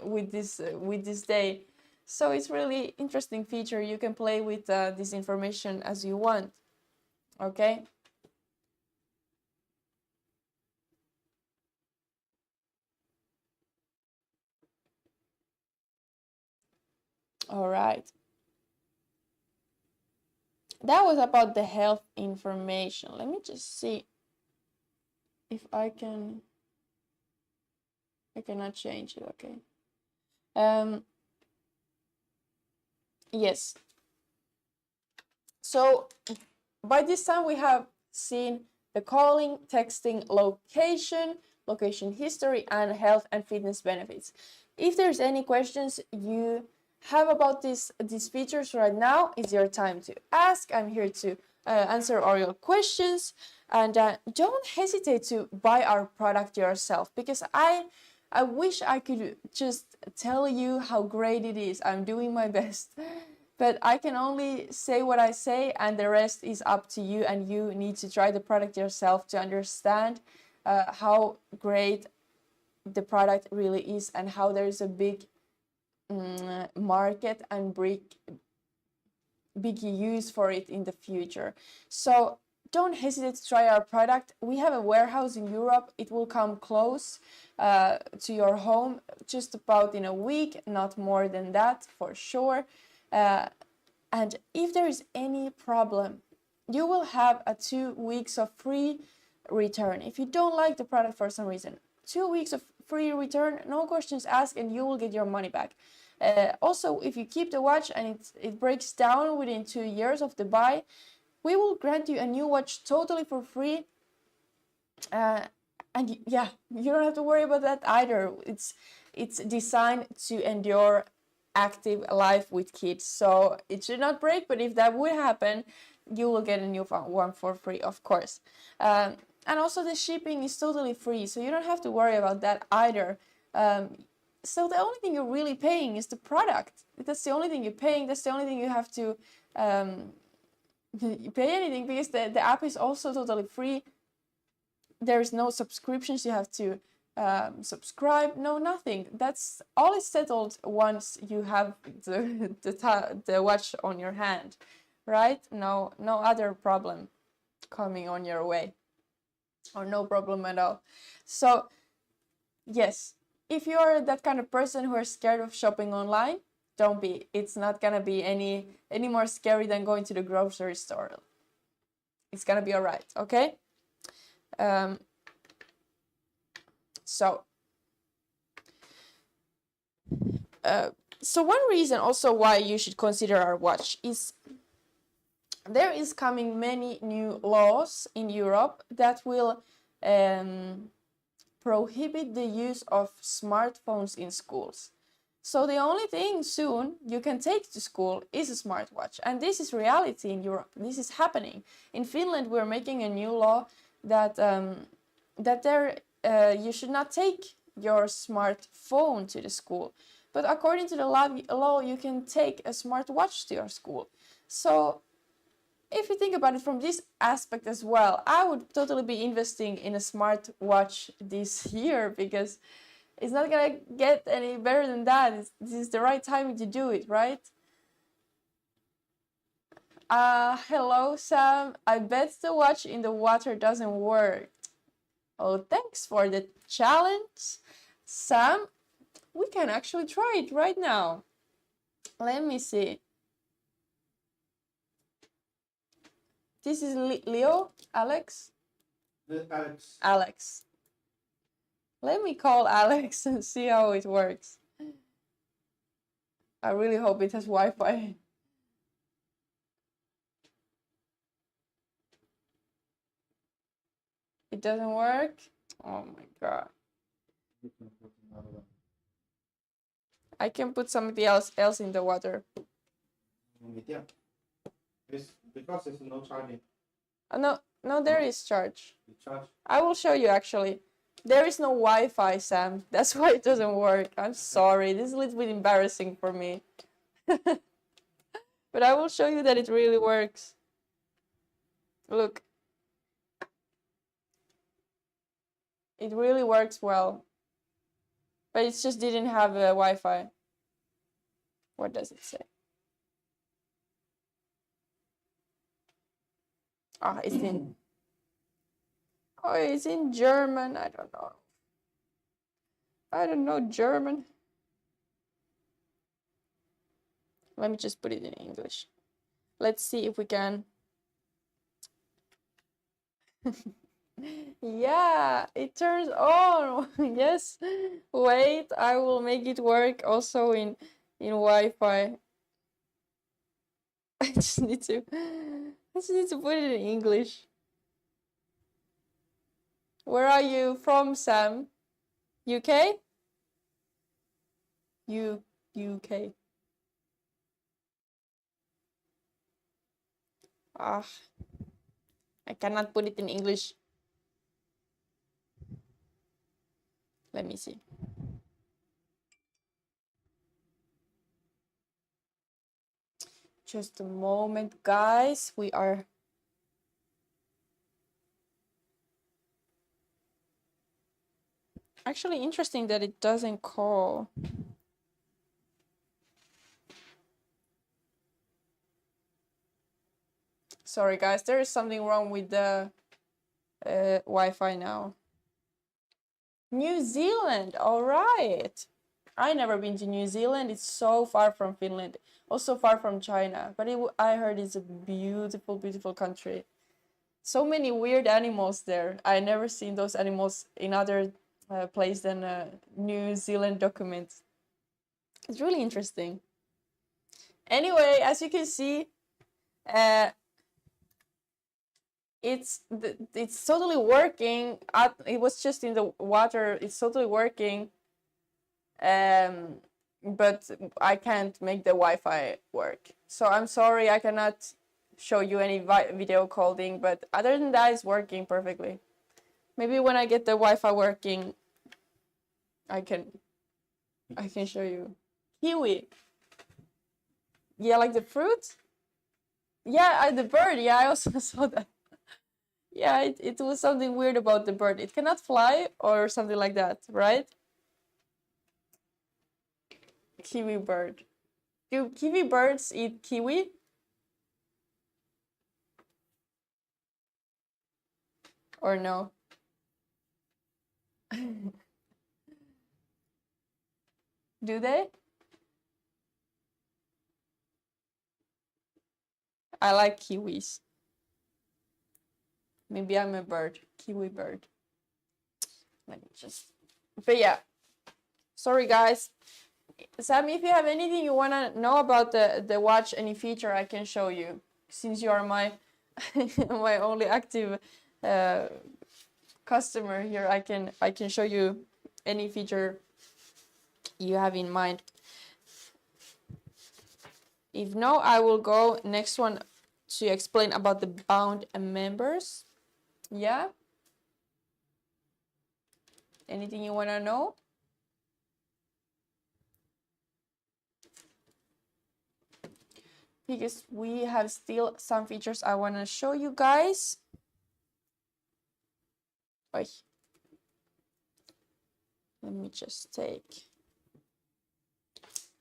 with this day? So it's really interesting feature. You can play with this information as you want. Okay. All right. That was about the health information. Let me just see if I cannot change it. Okay. Yes. So by this time we have seen the calling, texting, location history, and health and fitness benefits. If there's any questions you have about these features right now, it's your time to ask. I'm here to answer all your questions, and don't hesitate to buy our product yourself, because I wish I could just tell you how great it is. I'm doing my best. But I can only say what I say, and the rest is up to you, and you need to try the product yourself to understand how great the product really is, and how there's a big market and big use for it in the future. So don't hesitate to try our product. We have a warehouse in Europe. It will come close to your home just about in a week, not more than that for sure. And if there is any problem, you will have a 2 weeks of free return. If you don't like the product for some reason, 2 weeks of free return, no questions asked, and you will get your money back. Also, if you keep the watch and it breaks down within 2 years of the buy, we will grant you a new watch totally for free. And yeah, you don't have to worry about that either. It's designed to endure active life with kids, so it should not break. But if that would happen, you will get a new one for free, of course. And also the shipping is totally free, so you don't have to worry about that either. So the only thing you're really paying is the product. That's the only thing you're paying. That's the only thing you have to you pay anything, because the app is also totally free. There's no subscriptions you have to subscribe, no nothing. That's all is settled once you have the watch on your hand, right? No other problem coming on your way, or no problem at all. So yes, if you're that kind of person who are scared of shopping online, don't be. It's not gonna be any more scary than going to the grocery store. It's gonna be all right, okay? So one reason also why you should consider our watch is there is coming many new laws in Europe that will prohibit the use of smartphones in schools. So the only thing soon you can take to school is a smartwatch, and this is reality in Europe. This is happening. In Finland, we're making a new law that you should not take your smartphone to the school, but according to the law, you can take a smartwatch to your school. So if you think about it from this aspect as well, I would totally be investing in a smartwatch this year, because it's not gonna get any better than that. This is the right time to do it, right? Hello, Sam. I bet the watch in the water doesn't work. Oh, thanks for the challenge, Sam. We can actually try it right now. Let me see. This is Leo, Alex? Alex. Alex. Let me call Alex and see how it works. I really hope it has Wi-Fi. It doesn't work? Oh my god. I can put something else in the water. Yeah. It's because there's no charging. No, there is charge. The charge. I will show you actually. There is no Wi-Fi, Sam. That's why it doesn't work. I'm sorry. This is a little bit embarrassing for me. But I will show you that it really works. Look. It really works well. But it just didn't have Wi-Fi. What does it say? Ah, it's in. Oh, it's in German. I don't know. I don't know German. Let me just put it in English. Let's see if we can. Yeah, it turns on. Yes. Wait, I will make it work also in Wi-Fi. I just need to put it in English. Where are you from, Sam? UK? UK. Ah, I cannot put it in English. Let me see. Just a moment, guys. We are actually interesting that it doesn't call. Sorry, guys. There is something wrong with the Wi-Fi now. New Zealand. All right. I never been to New Zealand. It's so far from Finland, also far from China. But I heard it's a beautiful, beautiful country. So many weird animals there. I never seen those animals in other place than New Zealand documents. It's really interesting. Anyway, as you can see, it's totally working. It was just in the water. It's totally working. But I can't make the Wi-Fi work. So I'm sorry, I cannot show you any video calling, but other than that, it's working perfectly. Maybe when I get the Wi-Fi working, I can show you. Kiwi. Yeah, like the fruit? Yeah, the bird. Yeah, I also saw that. Yeah, it was something weird about the bird. It cannot fly or something like that, right? Kiwi bird. Do kiwi birds eat kiwi? Or no? Do they? I like kiwis. Maybe I'm a bird. Kiwi bird. Let me just... But yeah. Sorry, guys. Sam, if you have anything you want to know about the watch, any feature, I can show you. Since you are my my only active customer here, I can show you any feature you have in mind. If no, I will go next one to explain about the bound members. Yeah? Anything you want to know? Because we have still some features I want to show you guys. Oy. Let me just take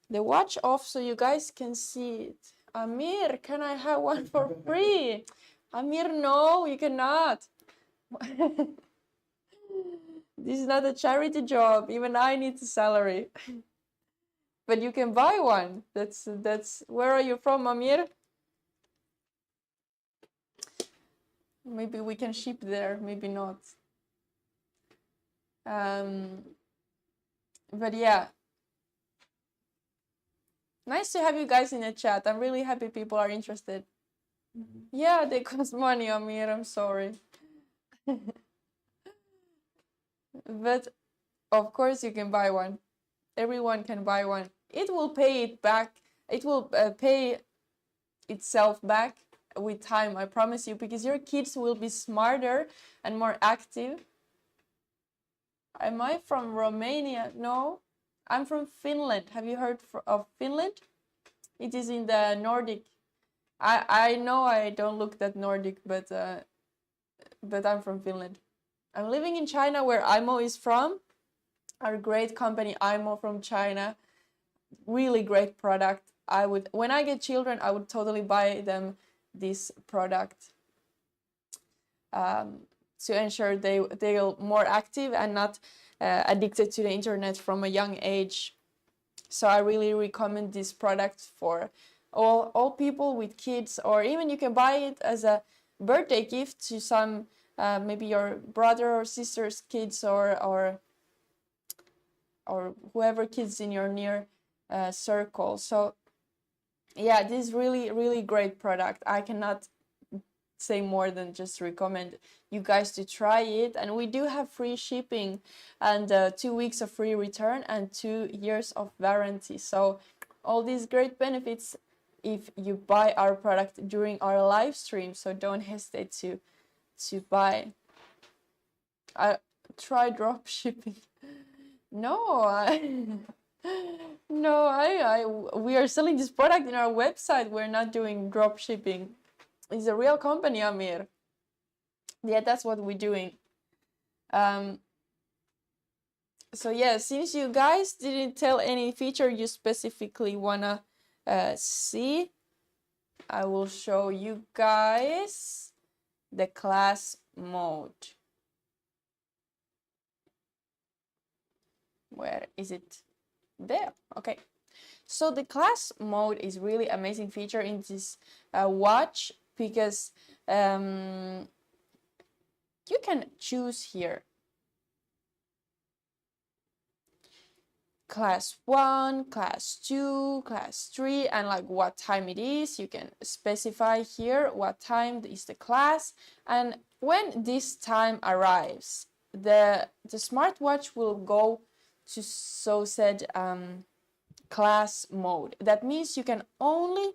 the watch off so you guys can see it. Amir, can I have one for free? Amir, no, you cannot. This is not a charity job. Even I need a salary. But you can buy one. That's where are you from, Amir? Maybe we can ship there, maybe not. But yeah. Nice to have you guys in the chat. I'm really happy people are interested. Yeah, they cost money, Amir. I'm sorry. But of course you can buy one. Everyone can buy one. It will pay it back. It will pay itself back with time, I promise you, because your kids will be smarter and more active. Am I from Romania? No, I'm from Finland. Have you heard of Finland? It is in the Nordic. I know I don't look that Nordic, but I'm from Finland. I'm living in China, where imoo is from. Our great company imoo from China. really great product. I would, when I get children, I would totally buy them this product to ensure they're more active and not addicted to the internet from a young age. So I really recommend this product for all people with kids, or even you can buy it as a birthday gift to some maybe your brother or sister's kids, or whoever kids in your near circle. So yeah, this is really great product. I cannot say more than just recommend you guys to try it. And we do have free shipping and 2 weeks of free return and 2 years of warranty. So all these great benefits if you buy our product during our live stream. So don't hesitate to buy. I try drop shipping. No, we are selling this product in our website. We're not doing drop shipping. It's a real company, Amir. Yeah, that's what we're doing. So yeah, since you guys didn't tell any feature you specifically wanna see, I will show you guys the class mode. Where is it? There. Okay. So the class mode is really amazing feature in this watch, because you can choose here class 1, class 2, class 3, and like what time it is. You can specify here what time is the class, and when this time arrives, the smartwatch will go to so said class mode. That means you can only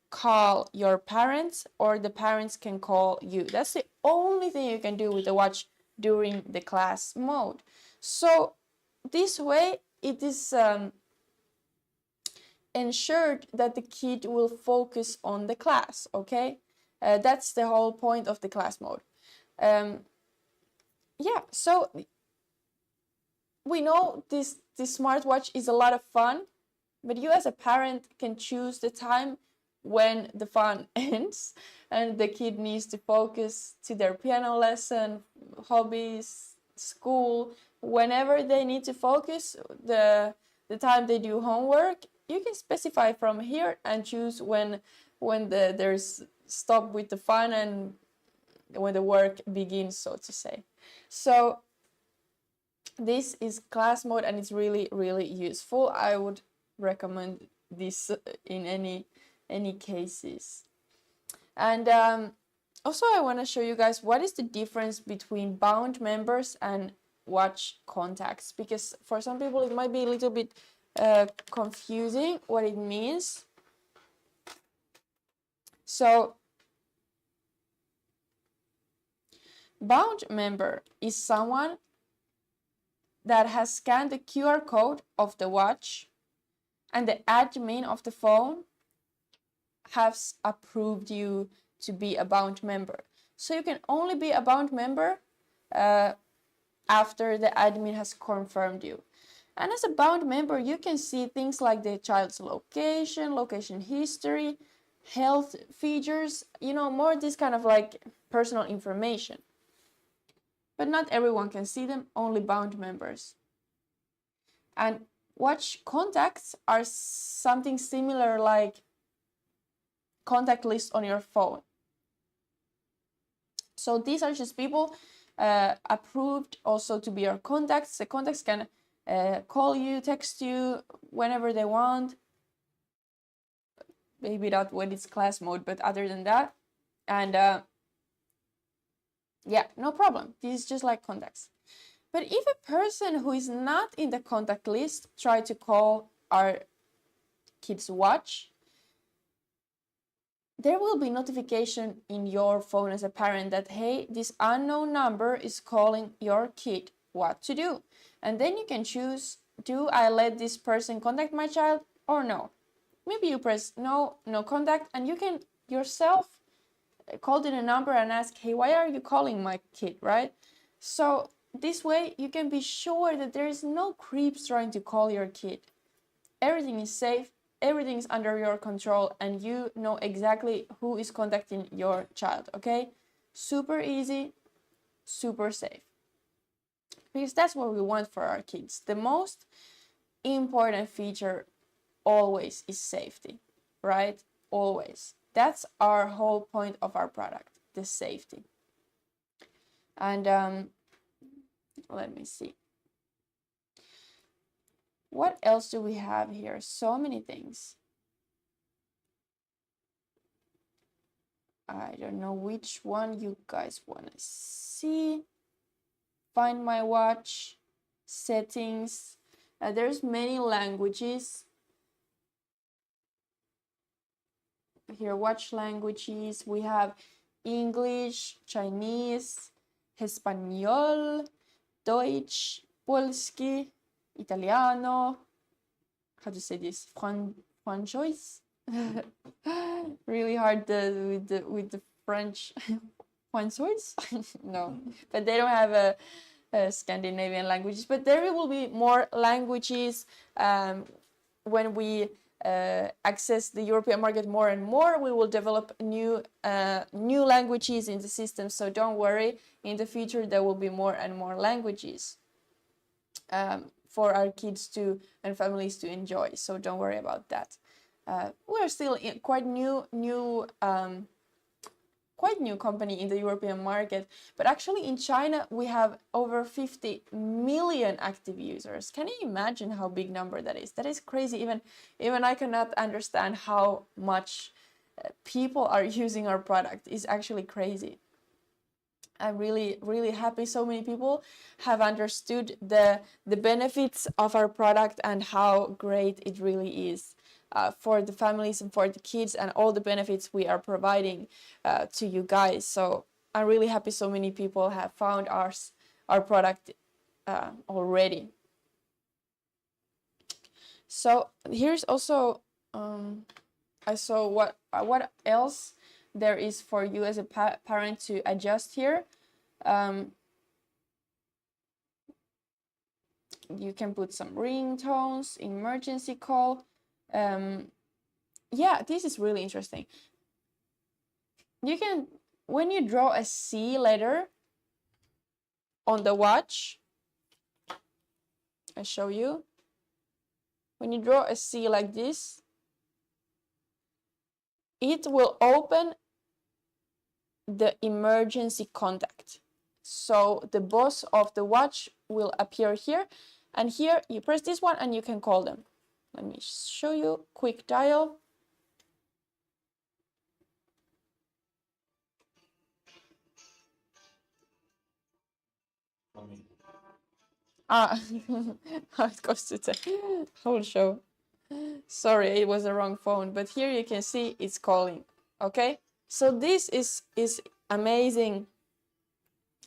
call your parents, or the parents can call you. That's the only thing you can do with the watch during the class mode. So this way it is ensured that the kid will focus on the class. Okay, that's the whole point of the class mode. Yeah, so we know this smartwatch is a lot of fun, but you as a parent can choose the time when the fun ends and the kid needs to focus to their piano lesson, hobbies, school. Whenever they need to focus, the time they do homework, you can specify from here and choose when there's stop with the fun and when the work begins, so to say. So this is class mode, and it's really useful. I would recommend this in any cases. And also I want to show you guys what is the difference between bound members and watch contacts, because for some people it might be a little bit confusing what it means. So bound member is someone that has scanned the QR code of the watch and the admin of the phone has approved you to be a bound member. So you can only be a bound member after the admin has confirmed you. And as a bound member, you can see things like the child's location, location history, health features, you know, more this kind of like personal information. But not everyone can see them, only bound members. And watch contacts are something similar like contact list on your phone. So these are just people approved also to be your contacts. The contacts can call you, text you whenever they want. Maybe not when it's class mode, but other than that. And yeah, no problem. This is just like contacts. But if a person who is not in the contact list try to call our kid's watch, there will be notification in your phone as a parent that, hey, this unknown number is calling your kid, what to do? And then you can choose, do I let this person contact my child or no? Maybe you press no contact, and you can yourself call in a number and ask, hey, why are you calling my kid, right? So this way you can be sure that there is no creeps trying to call your kid. everything is safe, everything is under your control, and you know exactly who is contacting your child, okay? Super easy, super safe. Because that's what we want for our kids. The most important feature always is safety, right? Always. That's our whole point of our product, the safety. And let me see. What else do we have here? So many things. I don't know which one you guys want to see. Find my watch, settings. There's many languages. Here, watch languages. We have English, Chinese, Espanol, Deutsch, Polski, Italiano. How to say this? Francois. Really hard with the French. Francois? No, but they don't have a Scandinavian languages. But there will be more languages when we access the European market more and more. We will develop new languages in the system. So don't worry. In the future, there will be more and more languages for our kids to and families to enjoy. So don't worry about that. We're still in quite new company in the European market, but actually in China we have over 50 million active users. Can you imagine how big number that is? That is crazy. Even I cannot understand how much people are using our product. It's actually crazy. I'm really happy so many people have understood the benefits of our product and how great it really is for the families and for the kids, and all the benefits we are providing to you guys. So I'm really happy so many people have found our product already. So here's also I saw what else there is for you as a parent to adjust here. You can put some ringtones, emergency call. Yeah, this is really interesting. You can, when you draw a C letter on the watch, I show you. When you draw a C like this, it will open the emergency contact. So the boss of the watch will appear here, and here you press this one and you can call them. Let me show you. Quick dial. How it goes to the whole show. Sorry, it was the wrong phone, but here you can see it's calling. Okay, so this is amazing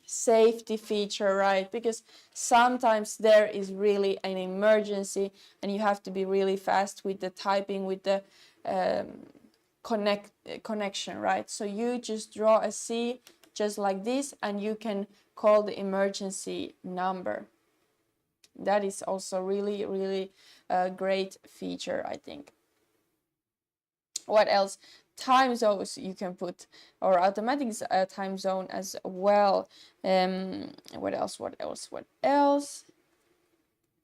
safety feature, right? Because sometimes there is really an emergency and you have to be really fast with the typing, with the connection, right? So you just draw a C just like this and you can call the emergency number. That is also really great feature, I think. What else? Time zones you can put, or automatic time zone as well. What else?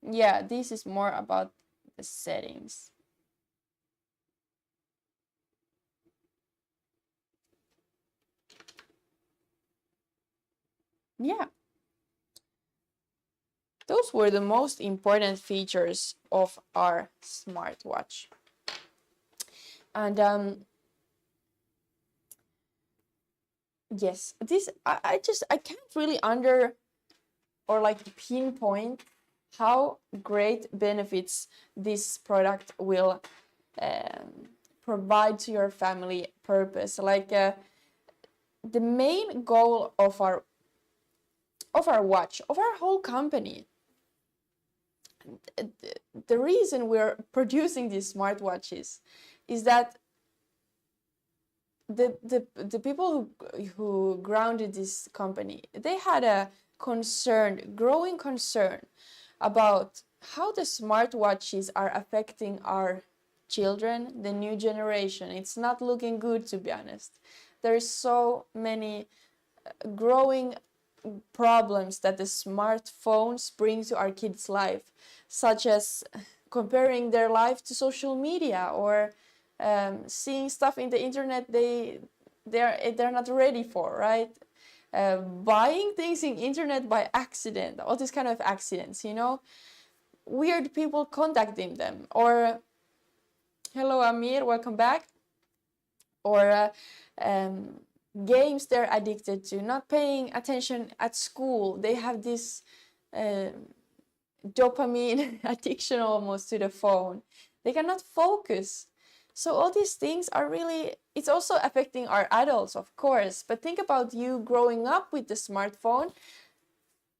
Yeah, this is more about the settings. Yeah, those were the most important features of our smartwatch. And yes, this I can't really pinpoint how great benefits this product will provide to your family purpose. Like the main goal of our watch, of our whole company, the reason we're producing these smartwatches is that the people who grounded this company, they had a growing concern about how the smartwatches are affecting our children, the new generation. It's not looking good, to be honest. There's so many growing problems that the smartphones bring to our kids' life, such as comparing their life to social media, or seeing stuff in the internet they're not ready for, right? Buying things in internet by accident, all these kind of accidents, you know, weird people contacting them, or hello Amir, welcome back, or games they're addicted to, not paying attention at school. They have this dopamine addiction almost to the phone. They cannot focus. So all these things are really, it's also affecting our adults, of course. But think about you growing up with the smartphone.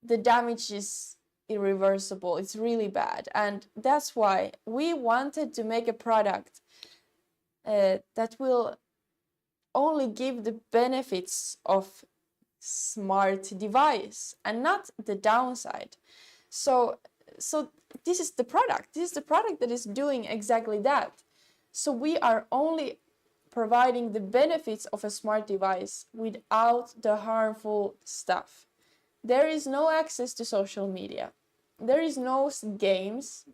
The damage is irreversible. It's really bad. And that's why we wanted to make a product that will only give the benefits of smart device and not the downside. So this is the product. This is the product that is doing exactly that. So we are only providing the benefits of a smart device without the harmful stuff. There is no access to social media. There is no games.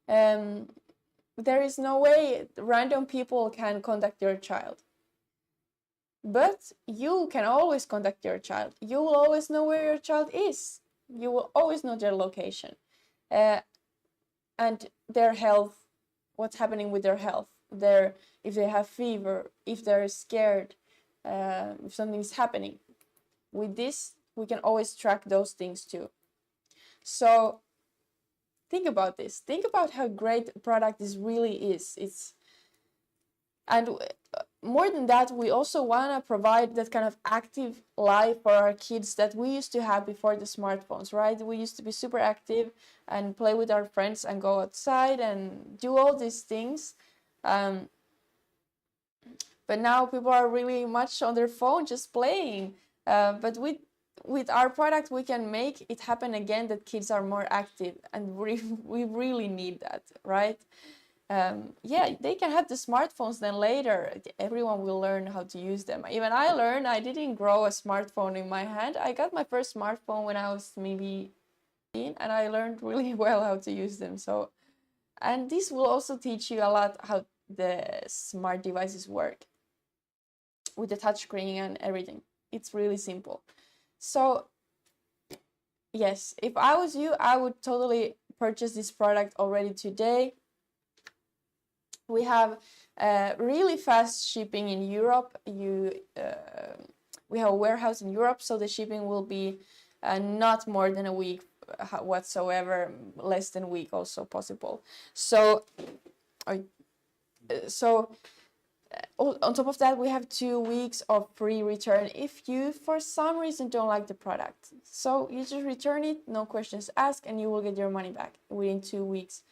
There is no way random people can contact your child. But you can always contact your child. You will always know where your child is. You will always know their location and their health, what's happening with their health, if they have fever, if they're scared, if something's happening. With this, we can always track those things too. So think about this. Think about how great a product this really is. And more than that, we also want to provide that kind of active life for our kids that we used to have before the smartphones, right? We used to be super active and play with our friends and go outside and do all these things. But now people are really much on their phone just playing. But with our product, we can make it happen again, that kids are more active, and we really need that, right? Yeah, they can have the smartphones, then later everyone will learn how to use them. Even I learned. I didn't grow a smartphone in my hand. I got my first smartphone when I was maybe 18, and I learned really well how to use them. So, and this will also teach you a lot how the smart devices work with the touchscreen and everything. It's really simple. So yes, if I was you, I would totally purchase this product already today. We have really fast shipping in Europe. We have a warehouse in Europe, so the shipping will be not more than a week whatsoever, less than a week also possible. So on top of that, we have 2 weeks of free return if you for some reason don't like the product. So you just return it, no questions asked, and you will get your money back within 2 weeks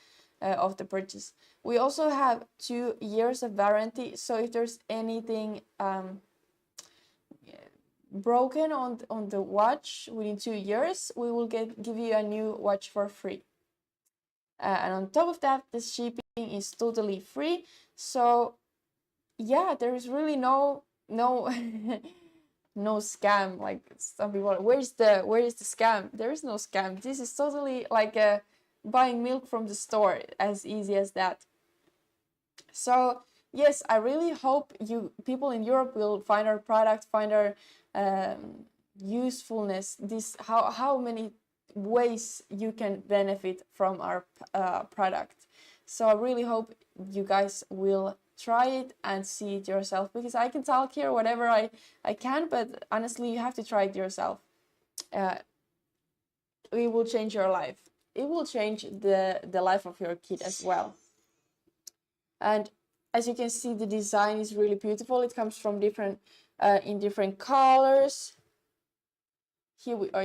of the purchase. We also have 2 years of warranty, so if there's anything broken on the watch within 2 years, we will give you a new watch for free. And on top of that, the shipping is totally free. So yeah, there is really no no scam. Like some people, where is the scam? There is no scam. This is totally like buying milk from the store, as easy as that. So yes, I really hope people in Europe will find our product, find our usefulness. How many ways you can benefit from our product. So I really hope you guys will try it and see it yourself, because I can talk here whatever I can, but honestly, you have to try it yourself. It will change your life. It will change the life of your kid as well. And as you can see, the design is really beautiful. It comes from in different colors. Here we are.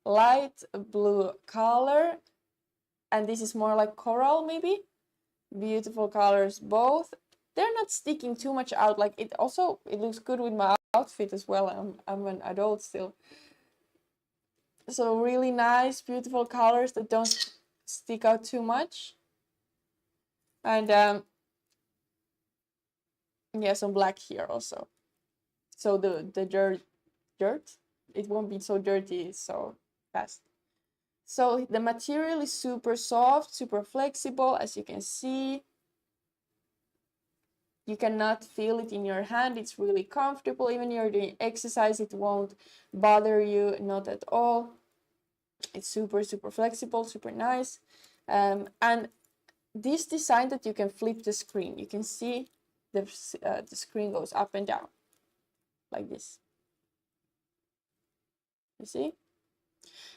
Light blue color, and this is more like coral, maybe. Beautiful colors both. They're not sticking too much out. Like it looks good with my outfit as well. I'm an adult still. So really nice, beautiful colors that don't stick out too much. And yeah, some black here also. So the dirt, it won't be so dirty so fast. So the material is super soft, super flexible, as you can see. You cannot feel it in your hand. It's really comfortable. Even you're doing exercise, it won't bother you, not at all. It's super, super flexible, super nice. And this design that you can flip the screen, you can see the screen goes up and down like this. You see?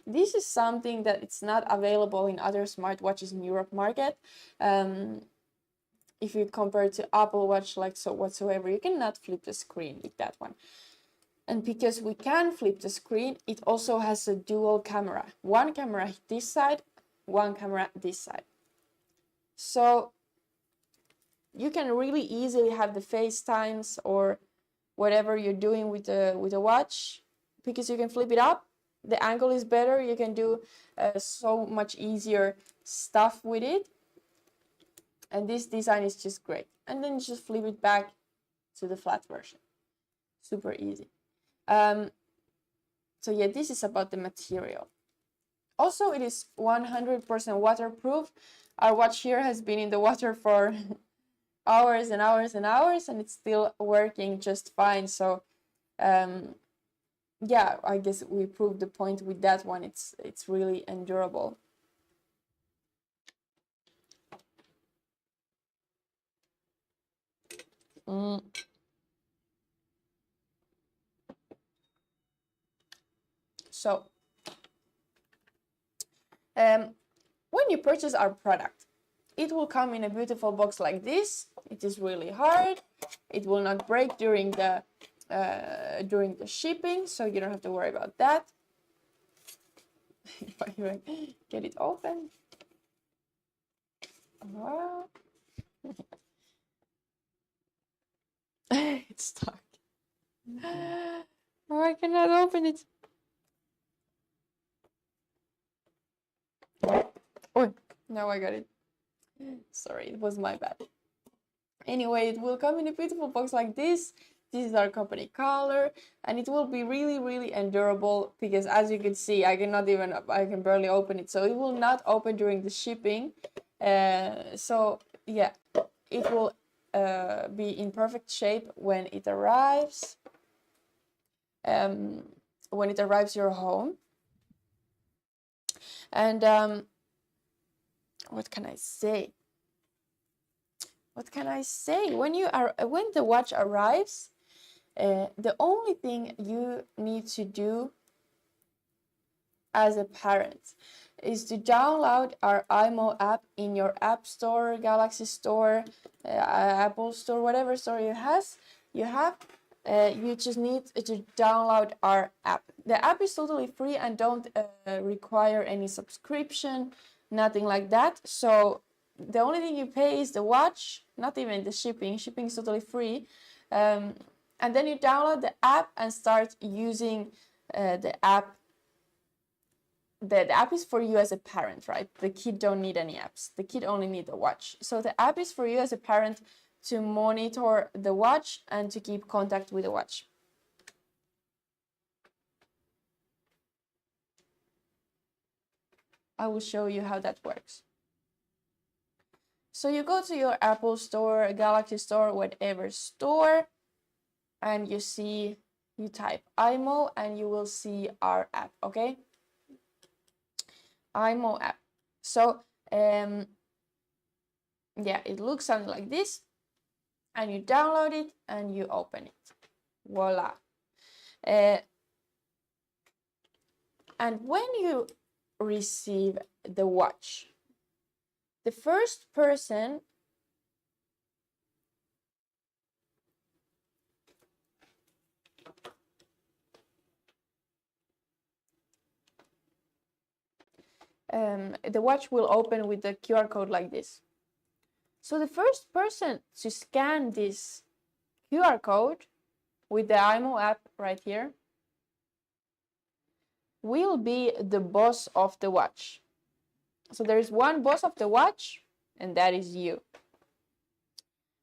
This is something that it's not available in other smartwatches in Europe market. If you compare it to Apple Watch, like so whatsoever, you cannot flip the screen with that one. And because we can flip the screen, it also has a dual camera. One camera this side, one camera this side. So you can really easily have the FaceTimes or whatever you're doing with the watch, because you can flip it up. The angle is better. You can do so much easier stuff with it. And this design is just great. And then you just flip it back to the flat version. Super easy. So yeah, this is about the material. Also, it is 100% waterproof. Our watch here has been in the water for hours and hours and hours, and it's still working just fine. So yeah, I guess we proved the point with that one. It's really endurable. So when you purchase our product, it will come in a beautiful box like this. It is really hard. It will not break during the shipping, so you don't have to worry about that. If I even get it open. Wow. It's stuck. Oh, I cannot open it. Oh, now I got it. Sorry, it was my bad. Anyway, it will come in a beautiful box like this. This is our company color, and it will be really, really endurable, because as you can see, I can barely open it. So it will not open during the shipping. So yeah, it will be in perfect shape when it arrives. When it arrives your home. And what can I say? What can I say? When the watch arrives, the only thing you need to do as a parent is to download our imoo app in your App Store, Galaxy Store, Apple Store, whatever store you have. You just need to download our app. The app is totally free and don't require any subscription, nothing like that. So the only thing you pay is the watch, not even the shipping. Shipping is totally free. And then you download the app and start using the app. The app is for you as a parent, right? The kid don't need any apps. The kid only need a watch. So the app is for you as a parent to monitor the watch and to keep contact with the watch. I will show you how that works. So you go to your Apple Store, Galaxy Store, whatever store, and you type imoo and you will see our app, okay? imoo app. So yeah, it looks something like this, and you download it and you open it. Voila. And when you receive the watch, the first person the watch will open with the QR code like this. So the first person to scan this QR code with the imoo app right here will be the boss of the watch. So there is one boss of the watch, and that is you.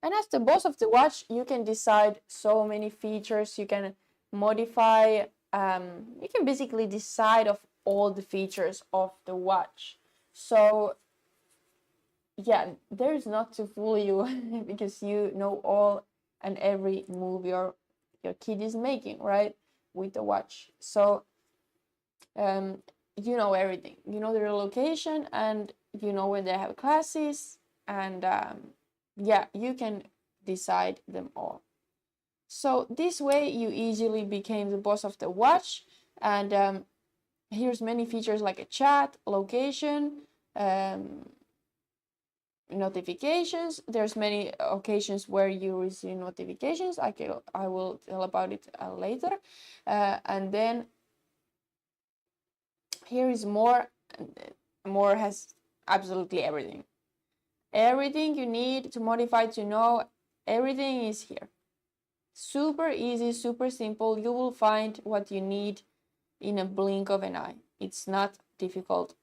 And as the boss of the watch, you can decide so many features. You can modify, you can basically decide of all the features of the watch. So yeah, there is not to fool you because you know all and every move your kid is making, right, with the watch. So you know everything. You know their location, and you know when they have classes, and yeah, you can decide them all. So this way you easily became the boss of the watch. And here's many features like a chat, location, notifications. There's many occasions where you receive notifications. I will tell about it later. And then here is more. More has absolutely everything. Everything you need to modify to know, everything is here. Super easy, super simple. You will find what you need in a blink of an eye. It's not difficult.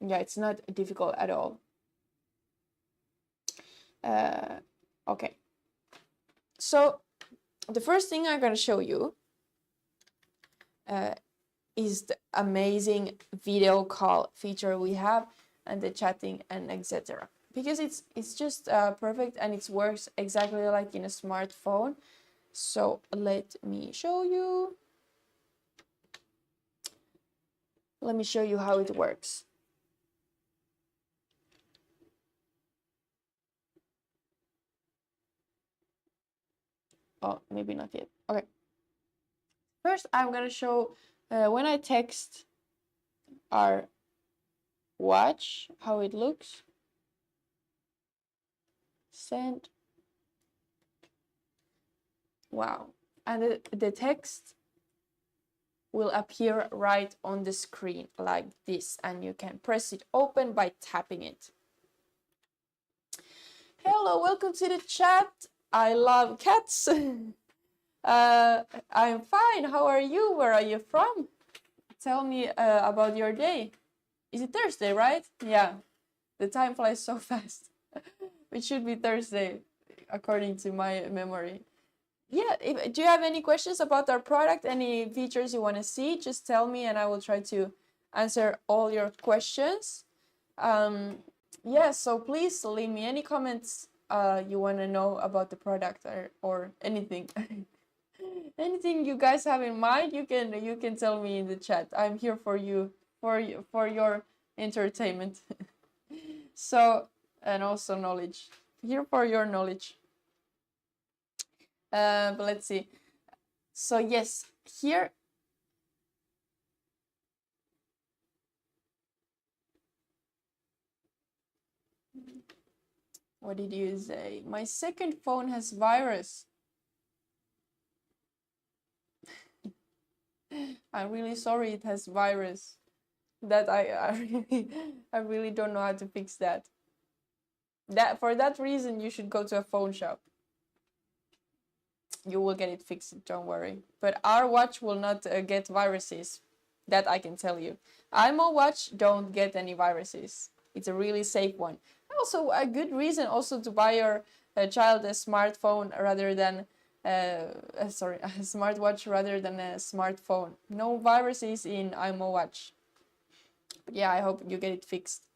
Yeah, it's not difficult at all. Okay. So the first thing I'm going to show you is the amazing video call feature we have, and the chatting and etc. Because it's just perfect, and it works exactly like in a smartphone. So let me show you. Let me show you how it works. Oh, maybe not yet. Okay. First, I'm gonna show when I text our watch how it looks. Send. Wow. And the text will appear right on the screen like this, and you can press it open by tapping it. Hello, welcome to the chat. I love cats. I'm fine. How are you? Where are you from? Tell me about your day. Is it Thursday, right? Yeah. The time flies so fast. It should be Thursday, according to my memory. Yeah, do you have any questions about our product, any features you want to see, just tell me and I will try to answer all your questions. Yeah, so please leave me any comments you want to know about the product, or anything. Anything you guys have in mind, you can tell me in the chat. I'm here for you, for your entertainment. So, and also knowledge. Here for your knowledge. But let's see. So yes, here. What did you say? My second phone has virus. I'm really sorry it has virus. That I really don't know how to fix that. For that reason you should go to a phone shop. You will get it fixed, don't worry. But our watch will not get viruses. That I can tell you. imoo watch don't get any viruses. It's a really safe one. Also a good reason also to buy your child a smartphone rather than a smartwatch rather than a smartphone. No viruses in imoo watch. But yeah, I hope you get it fixed.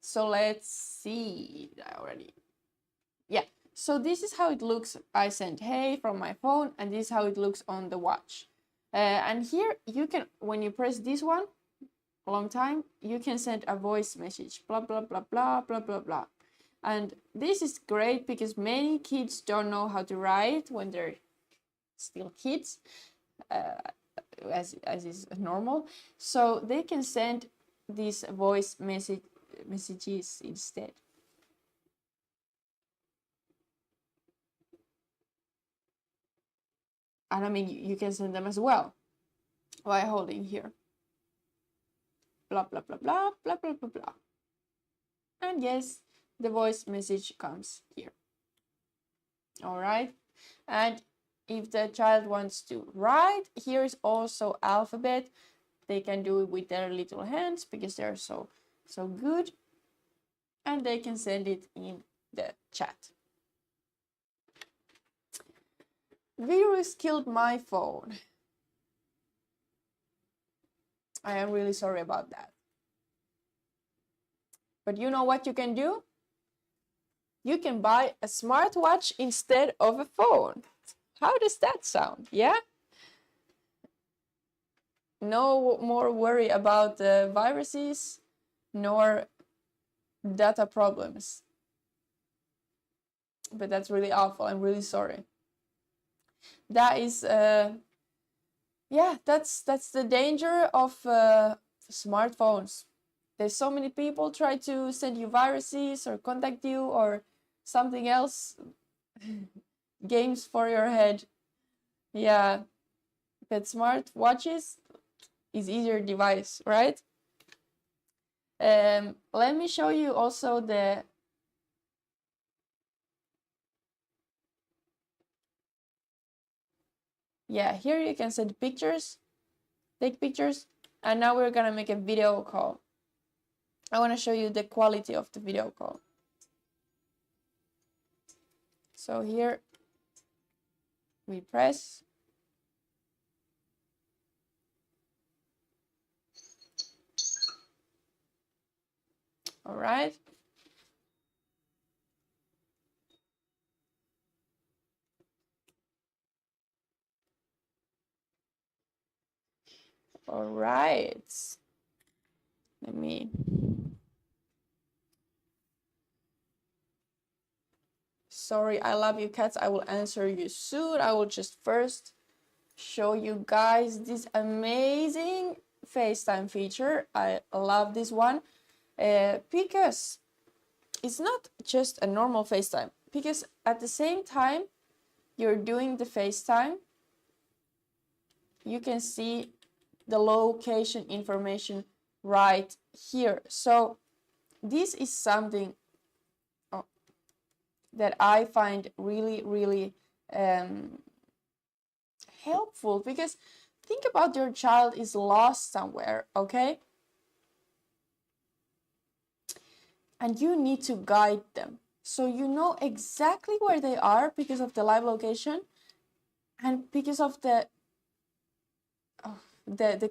So let's see. Already. Yeah. So this is how it looks. I sent hey from my phone, and this is how it looks on the watch. And here you can, when you press this one a long time, you can send a voice message, blah blah blah blah blah blah blah. And this is great because many kids don't know how to write when they're still kids, as is normal. So they can send these voice messages instead. And I mean, you can send them as well by holding here. Blah, blah, blah, blah, blah, blah, blah, blah. And yes, the voice message comes here. All right, and if the child wants to write, here is also alphabet. They can do it with their little hands because they're so good, and they can send it in the chat. Virus killed my phone. I am really sorry about that. But you know what you can do? You can buy a smartwatch instead of a phone. How does that sound? Yeah? No more worry about viruses nor data problems. But that's really awful. I'm really sorry. That is, yeah, that's the danger of smartphones. There's so many people try to send you viruses or contact you or something else. Games for your head. Yeah, but smart watches is easier device, right? Let me show you also the here you can send pictures, take pictures, and now we're gonna make a video call. I want to show you the quality of the video call. So here we press. All right. All right. Let me. Sorry, I love you cats. I will answer you soon. I will just first show you guys this amazing FaceTime feature. I love this one because it's not just a normal FaceTime, because at the same time you're doing the FaceTime, you can see the location information right here. So this is something that I find really helpful, because think about your child is lost somewhere, okay? And you need to guide them. So you know exactly where they are because of the live location and because of the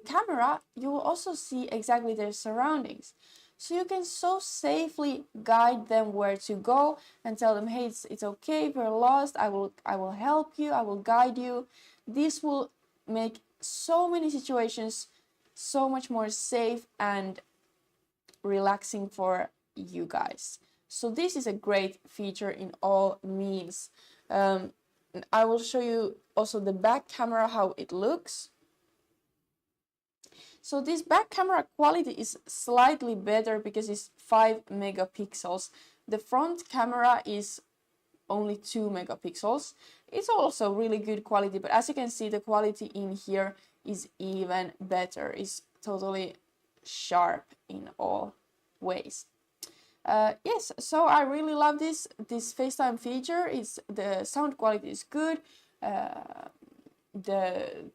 camera, you will also see exactly their surroundings. So you can so safely guide them where to go and tell them, hey, it's okay if you're lost, I will help you, I will guide you. This will make so many situations so much more safe and relaxing for you guys. So this is a great feature in all means. I will show you also the back camera, how it looks. So this back camera quality is slightly better because it's 5 megapixels. The front camera is only 2 megapixels. It's also really good quality, but as you can see, the quality in here is even better. It's totally sharp in all ways. Yes, so I really love this FaceTime feature. It's the sound quality is good. The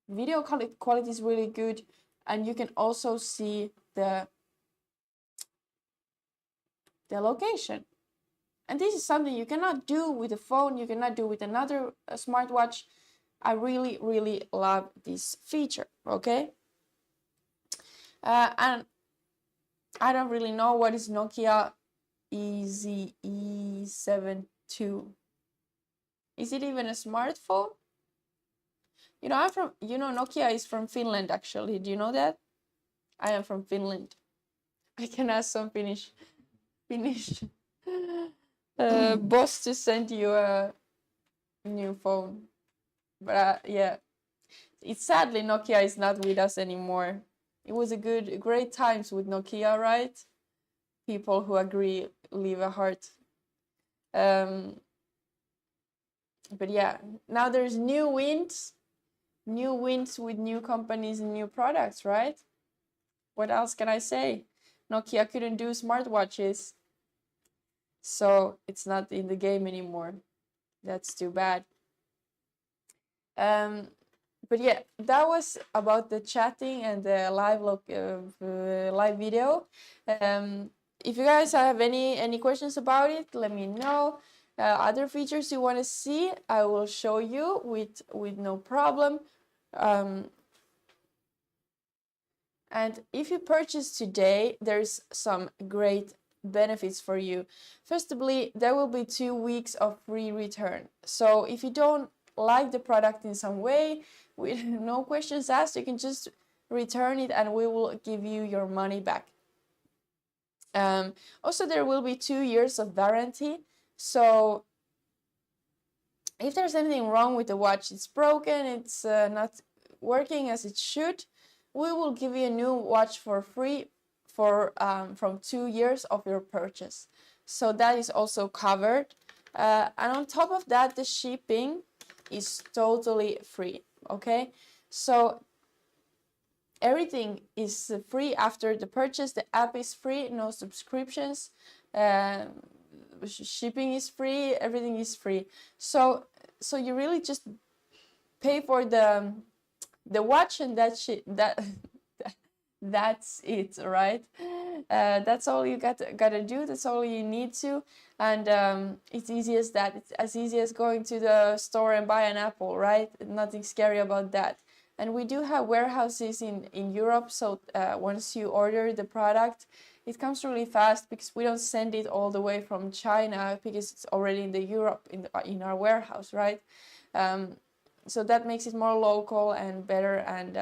video quality is really good, and you can also see the location. And this is something you cannot do with a phone, you cannot do with another smartwatch. I really love this feature, okay? And I don't really know what is Nokia EZE72. Is it even a smartphone? You know, Nokia is from Finland, actually. Do you know that? I am from Finland. I can ask some Finnish boss to send you a new phone. But yeah, it's sadly Nokia is not with us anymore. It was great times with Nokia, right? People who agree leave a heart. But yeah, now there's new winds with new companies and new products, right? What else can I say? Nokia couldn't do smartwatches. so it's not in the game anymore. That's too bad. But yeah, that was about the chatting and the live video. If you guys have any questions about it, let me know. Other features you want to see, I will show you with no problem. And if you purchase today, there's some great benefits for you. Firstly, there will be 2 weeks of free return. So if you don't like the product in some way, with no questions asked, you can just return it and we will give you your money back. Also, there will be 2 years of warranty. So if there's anything wrong with the watch, it's broken, it's not working as it should, we will give you a new watch for free for from 2 years of your purchase. So that is also covered. And on top of that, the shipping is totally free. Okay, so everything is free after the purchase. The app is free, no subscriptions. Shipping is free, everything is free. So you really just pay for the watch, and that's it, right? That's all you gotta do. That's all you need to, and it's easy as that. It's as easy as going to the store and buy an apple, right? Nothing scary about that. And we do have warehouses in Europe, so once you order the product, it comes really fast because we don't send it all the way from China because it's already in the Europe in our warehouse, right? So that makes it more local and better, and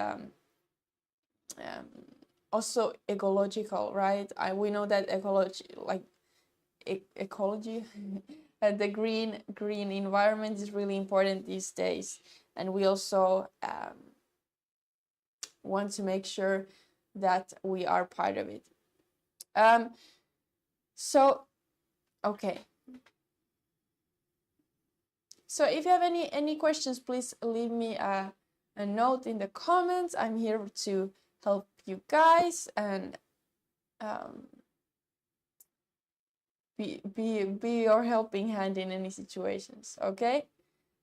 also ecological, right? We know that ecology, the green environment is really important these days, and we also want to make sure that we are part of it. So okay. So if you have any questions, please leave me a note in the comments. I'm here to help you guys and be your helping hand in any situations. Okay,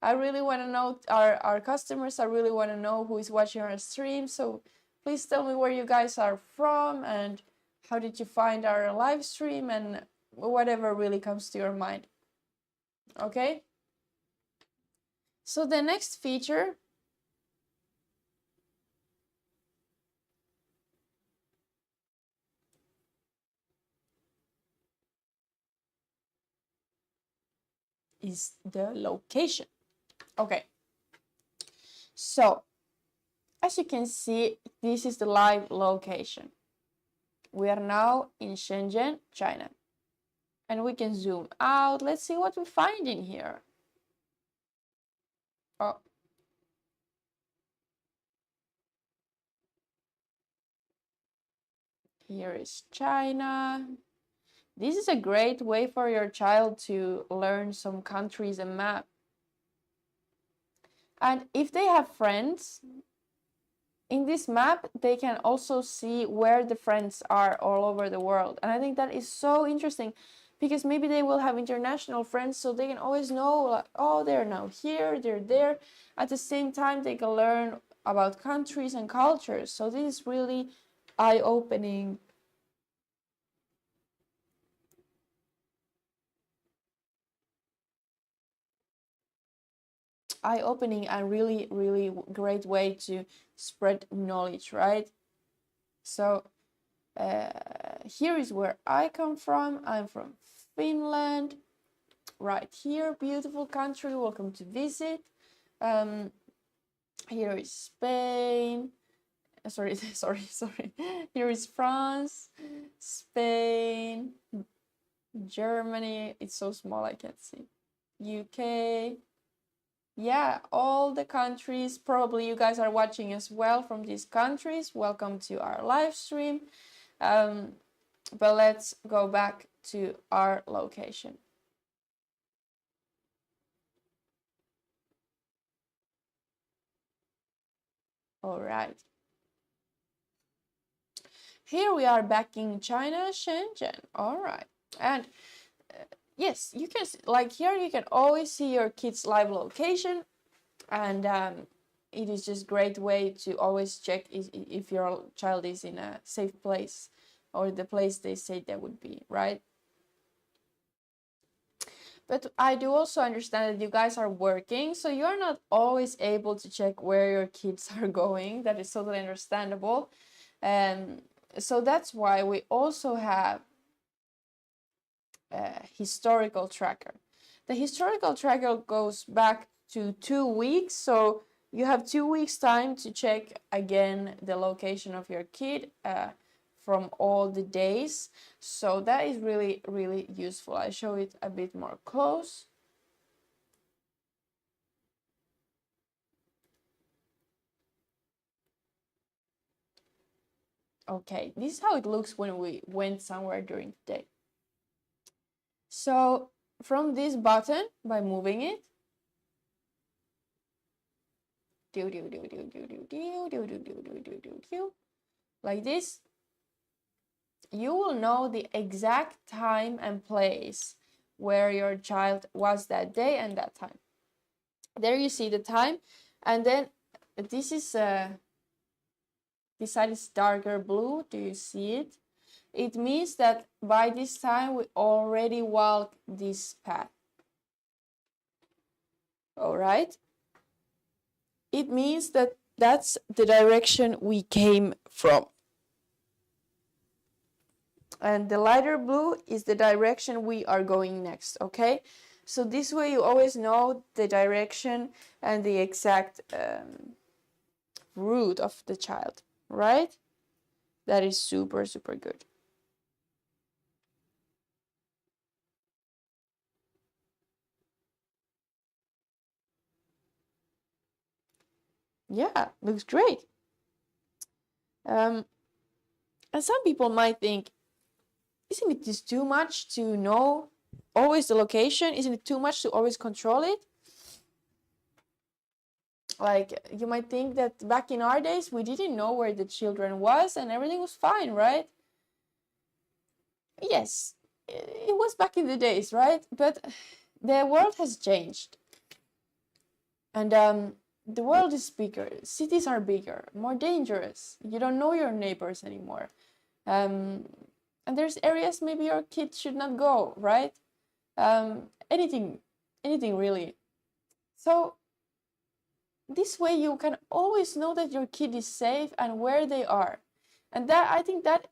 I really want to know our customers. I really want to know who is watching our stream. So please tell me where you guys are from and how did you find our live stream, and whatever really comes to your mind. Okay, so the next feature is the location. Okay, so as you can see, this is the live location. We are now in Shenzhen, China, and we can zoom out. Let's see what we find in here. Oh, here is China. This is a great way for your child to learn some countries and map. And if they have friends, in this map, they can also see where the friends are all over the world. And I think that is so interesting because maybe they will have international friends, so they can always know, like, oh, they're now here, they're there. At the same time, they can learn about countries and cultures. So this is really eye-opening. Eye-opening and really great way to spread knowledge, right? So here is where I come from. I'm from Finland, right here, beautiful country, welcome to visit. Here is Spain, sorry, here is France, Spain, Germany, it's so small I can't see, UK. Yeah, all the countries. Probably you guys are watching as well from these countries. Welcome to our live stream. But let's go back to our location. All right. Here we are back in China, Shenzhen. All right. And yes, you can, like here, you can always see your kid's live location, and it is just great way to always check if your child is in a safe place or the place they say they would be, right? But I do also understand that you guys are working, so you're not always able to check where your kids are going. That is totally understandable. So that's why we also have a historical tracker. The historical tracker goes back to 2 weeks, so you have 2 weeks time to check again the location of your kid from all the days. So that is really, really useful. I show it a bit more close. Okay, this is how it looks when we went somewhere during the day. So from this button, by moving it, like this, you will know the exact time and place where your child was that day and that time. There you see the time, and then this is this side is darker blue. Do you see it? It means that by this time we already walked this path. All right? It means that that's the direction we came from. And the lighter blue is the direction we are going next, okay? So this way you always know the direction and the exact route of the child, right? That is super, super good. Yeah, looks great. And some people might think, isn't it just too much to know always the location? Isn't it too much to always control it? Like, you might think that back in our days, we didn't know where the children was and everything was fine, right? Yes, it was back in the days, right? But the world has changed. And the world is bigger. Cities are bigger, more dangerous. You don't know your neighbors anymore. And there's areas maybe your kids should not go, right? Anything really. So this way you can always know that your kid is safe and where they are. And that, I think that,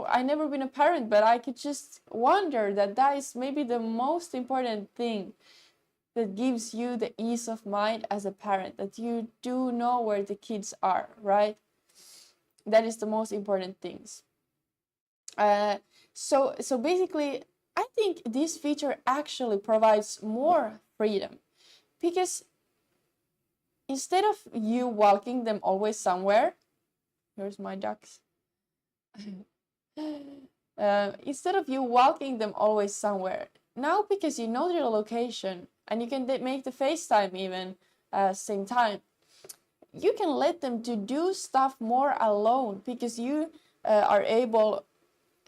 I never been a parent, but I could just wonder that is maybe the most important thing that gives you the ease of mind as a parent, that you do know where the kids are, right? That is the most important things. So basically, I think this feature actually provides more freedom, because instead of you walking them always somewhere, here's my ducks. Instead of you walking them always somewhere, now because you know their location and you can make the FaceTime even same time, you can let them to do stuff more alone because you are able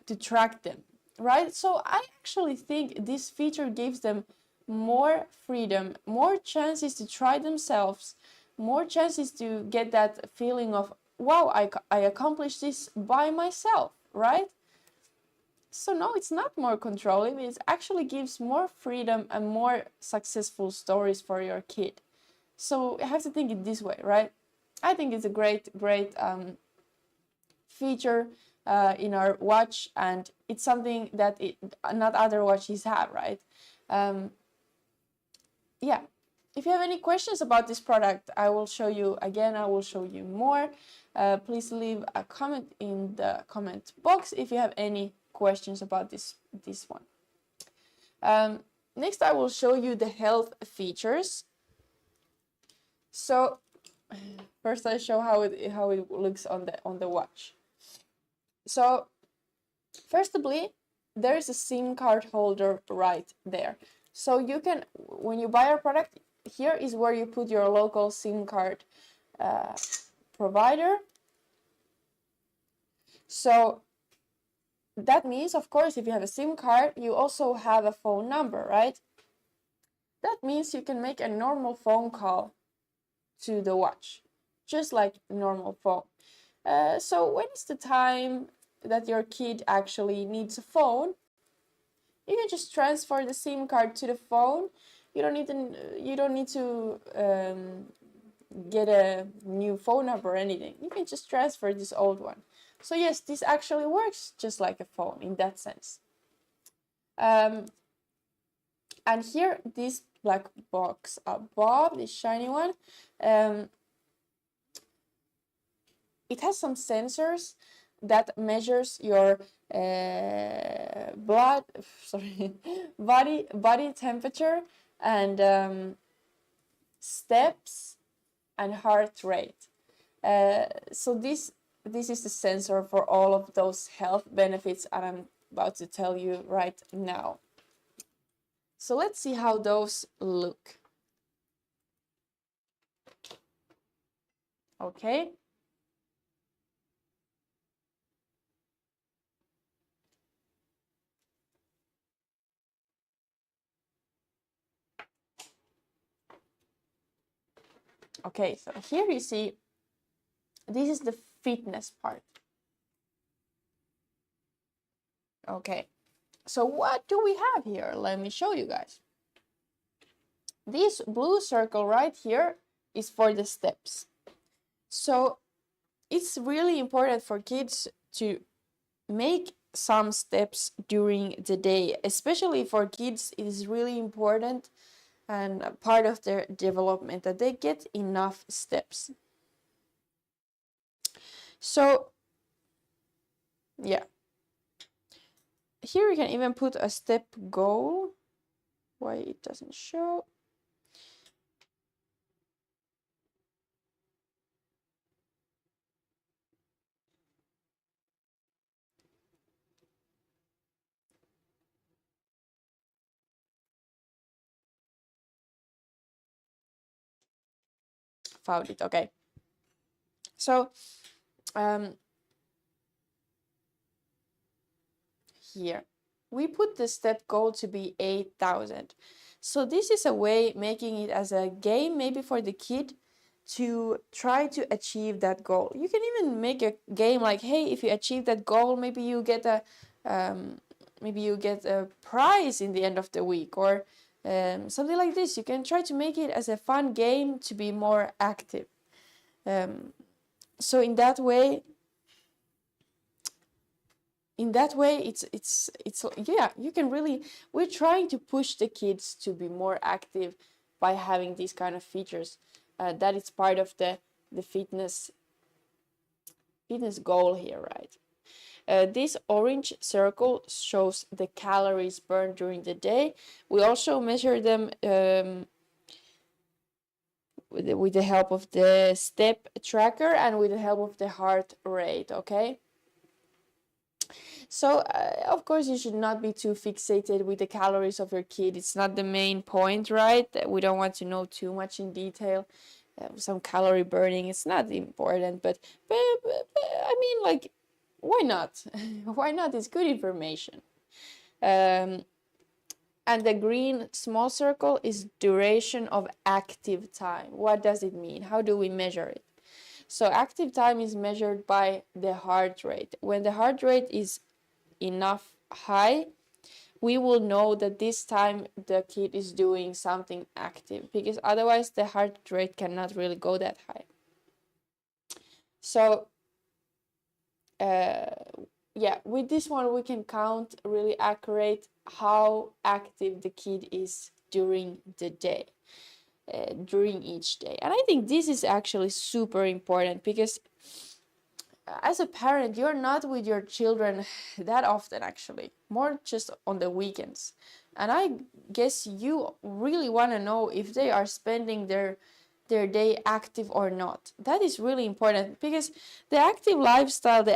to track them, right? So I actually think this feature gives them more freedom, more chances to try themselves, more chances to get that feeling of, wow, I accomplished this by myself, right? So no, it's not more controlling. It actually gives more freedom and more successful stories for your kid. So you have to think it this way, right? I think it's a great feature in our watch, and it's something that not other watches have, right? Yeah. If you have any questions about this product, I will show you again. I will show you more. Please leave a comment in the comment box if you have any questions about this one. Next, I will show you the health features. So first, I show how it looks on the watch. So firstly, there is a SIM card holder right there. So you can, when you buy our product, here is where you put your local SIM card provider. So that means, of course, if you have a SIM card, you also have a phone number, right? That means you can make a normal phone call to the watch, just like a normal phone. So when is the time that your kid actually needs a phone? You can just transfer the SIM card to the phone. You don't need to get a new phone number or anything. You can just transfer this old one. So yes, this actually works just like a phone in that sense. And here, this black box above, this shiny one, it has some sensors that measures your blood, sorry, body temperature and steps and heart rate. So this is the sensor for all of those health benefits, and I'm about to tell you right now. So let's see how those look. Okay. Okay, so here you see, this is the fitness part. Okay, so what do we have here? Let me show you guys. This blue circle right here is for the steps. So it's really important for kids to make some steps during the day. Especially for kids, it is really important and part of their development that they get enough steps. So yeah, here you can even put a step goal. Why it doesn't show? Found it. Okay, so here we put the step goal to be 8,000. So this is a way making it as a game, maybe for the kid to try to achieve that goal. You can even make a game like, hey, if you achieve that goal, maybe you get a prize in the end of the week, or something like this. You can try to make it as a fun game to be more active. So in that way, it's yeah, you can really, we're trying to push the kids to be more active by having these kind of features. That is part of the fitness goal here, right? This orange circle shows the calories burned during the day. We also measure them with the help of the step tracker and with the help of the heart rate, okay? So, of course, you should not be too fixated with the calories of your kid. It's not the main point, right? We don't want to know too much in detail. Some calorie burning, it's not important, but I mean, like, why not? Why not? It's good information. And the green small circle is duration of active time. What does it mean? How do we measure it? So active time is measured by the heart rate. When the heart rate is enough high, we will know that this time the kid is doing something active, because otherwise the heart rate cannot really go that high. So yeah, with this one we can count really accurate how active the kid is during the day, during each day. And I think this is actually super important, because as a parent, you're not with your children that often, actually, more just on the weekends. And I guess you really want to know if they are spending their day active or not. That is really important, because the active lifestyle, the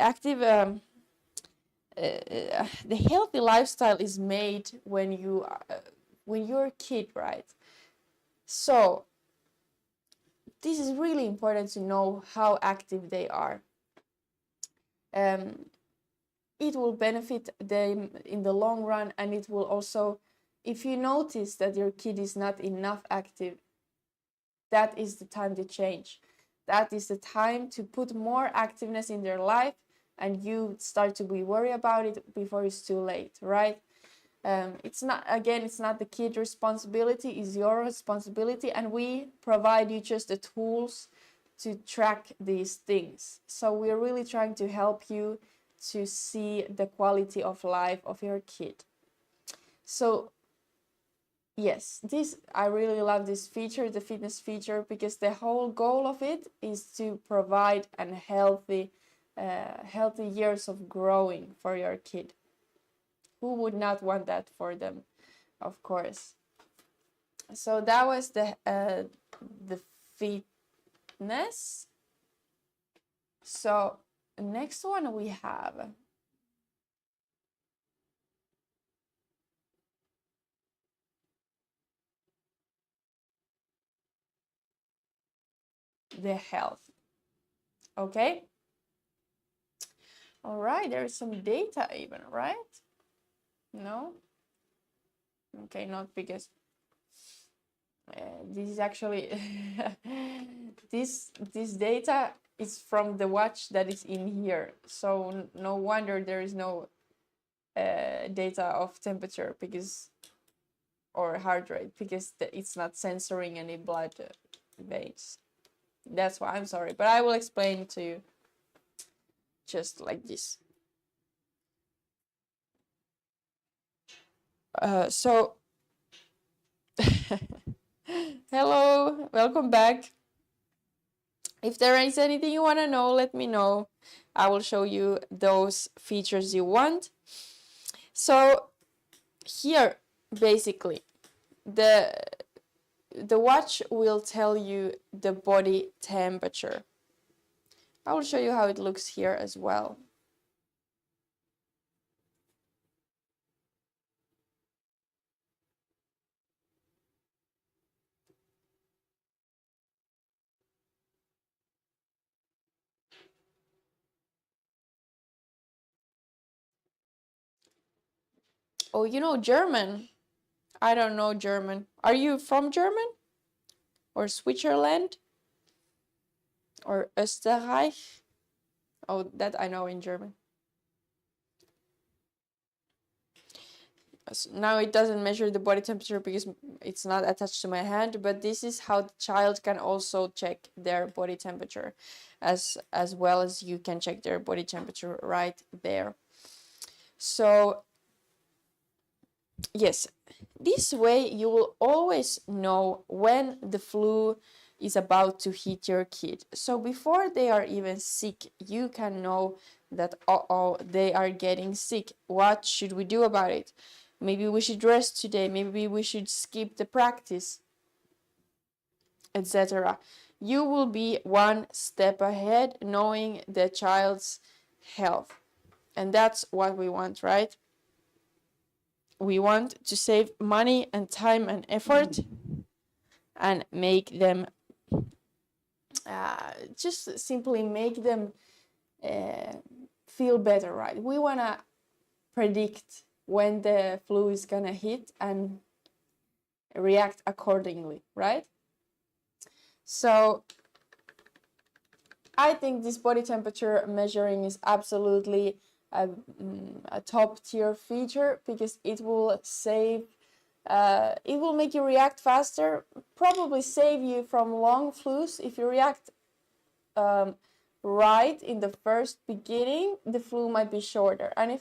healthy lifestyle is made when you're a kid, right? So this is really important to know how active they are. it will benefit them in the long run, and it will also, if you notice that your kid is not enough active, that is the time to change. That is the time to put more activeness in their life, and you start to be worried about it before it's too late, right? It's not, again, it's not the kid responsibility, it's your responsibility, and we provide you just the tools to track these things. So we're really trying to help you to see the quality of life of your kid. So yes, this, I really love this feature, the fitness feature, because the whole goal of it is to provide a healthy years of growing for your kid. Who would not want that for them, of course? So that was the fitness. So next one we have the health. Okay. All right, there's some data even, right? No? Okay, not because this is actually this data is from the watch that is in here. So no wonder there is no data of temperature, because, or heart rate, because it's not censoring any blood veins. That's why, I'm sorry, but I will explain to you just like this. So hello, welcome back. If there is anything you want to know, let me know. I will show you those features you want. So here, basically, the watch will tell you the body temperature. I will show you how it looks here as well. Oh, you know German? I don't know German. Are you from German? Or Switzerland? Or Österreich? Oh, that I know in German. Now it doesn't measure the body temperature because it's not attached to my hand, but this is how the child can also check their body temperature, as well as you can check their body temperature right there. So yes, this way you will always know when the flu is about to hit your kid. So before they are even sick, you can know that, uh-oh, they are getting sick. What should we do about it? Maybe we should rest today. Maybe we should skip the practice, etc. You will be one step ahead, knowing the child's health. And that's what we want, right? We want to save money and time and effort and make them, just simply make them feel better, right? We want to predict when the flu is gonna hit and react accordingly, right? So I think this body temperature measuring is absolutely a top tier feature, because it will save, it will make you react faster, probably save you from long flus. If you react right in the first beginning, the flu might be shorter. And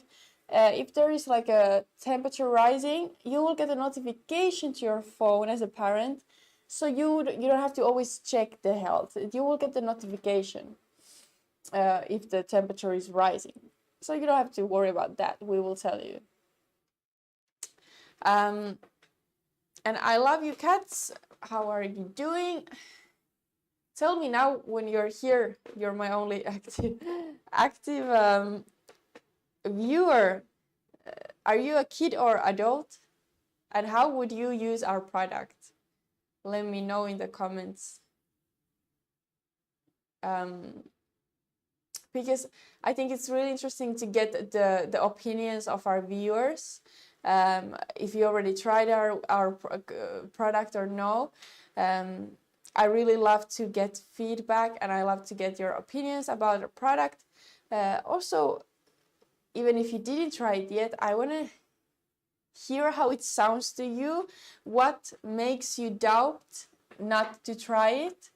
if there is like a temperature rising, you will get a notification to your phone as a parent, so you don't have to always check the health. You will get the notification if the temperature is rising, so you don't have to worry about that. We will tell you. And I love you, cats. How are you doing? Tell me now when you're here. You're my only active viewer. Are you a kid or adult? And how would you use our product? Let me know in the comments. because I think it's really interesting to get the opinions of our viewers. If you already tried our product or no. I really love to get feedback, and I love to get your opinions about the product. Also, even if you didn't try it yet, I want to hear how it sounds to you. What makes you doubt not to try it?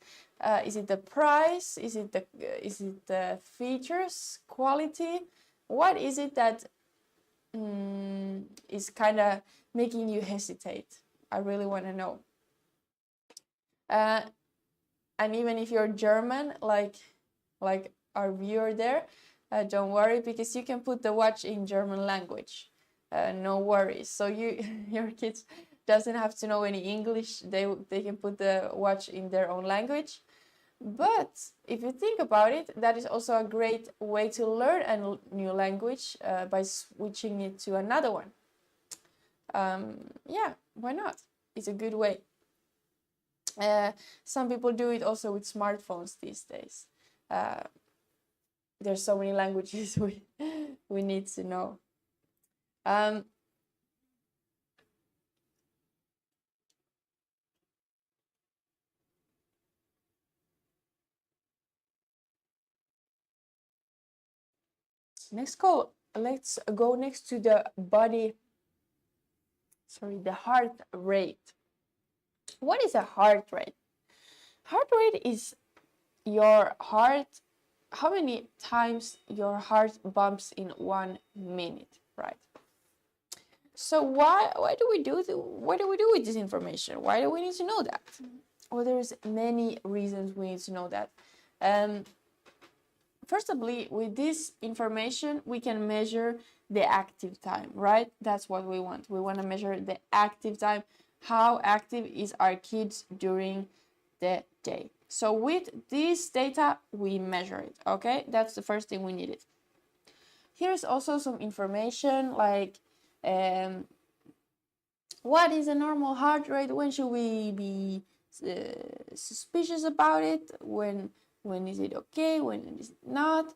Is it the price? Is it the features, quality? What is it that is kind of making you hesitate? I really want to know. And even if you're German, like our viewer there, don't worry, because you can put the watch in German language. No worries. So your kids doesn't have to know any English. They can put the watch in their own language. But if you think about it, that is also a great way to learn a new language by switching it to another one. Yeah, why not? It's a good way. Some people do it also with smartphones these days. There's so many languages we need to know. Let's go next to the heart rate. What is a heart rate? Heart rate is your heart, how many times your heart bumps in 1 minute, right? So why do we do with this information? Why do we need to know that? Well, there's many reasons we need to know that. Firstly, with this information, we can measure the active time, right? That's what we want. We want to measure the active time. How active is our kids during the day? So with this data, we measure it, okay? That's the first thing we needed. Here's also some information like what is a normal heart rate? When should we be suspicious about it? When is it okay? When is it not?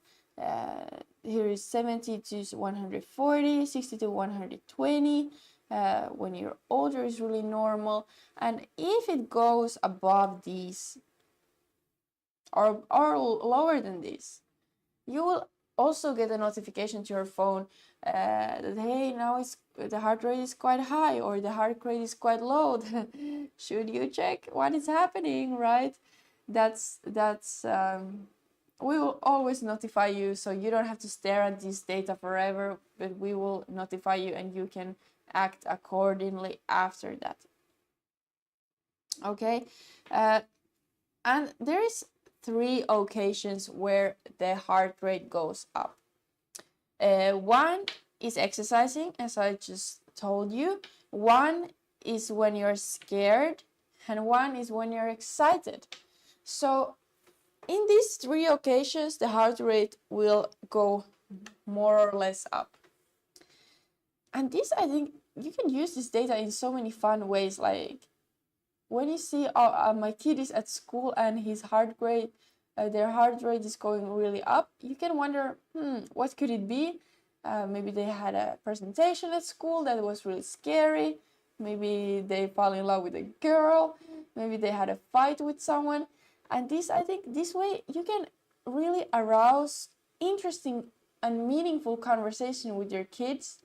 Here is 70 to 140, 60 to 120. When you're older is really normal. And if it goes above these or lower than this, you will also get a notification to your phone that, hey, now the heart rate is quite high or the heart rate is quite low. Should you check what is happening, right? We will always notify you, so you don't have to stare at this data forever, but we will notify you and you can act accordingly after that. Okay, and there is 3 occasions where the heart rate goes up. One is exercising, as I just told you. One is when you're scared, and one is when you're excited. So in these 3 occasions, the heart rate will go more or less up. And this, I think, you can use this data in so many fun ways. Like when you see, my kid is at school and his heart rate, their heart rate is going really up, you can wonder, what could it be? Maybe they had a presentation at school that was really scary. Maybe they fall in love with a girl. Maybe they had a fight with someone. And this, I think, this way you can really arouse interesting and meaningful conversation with your kids.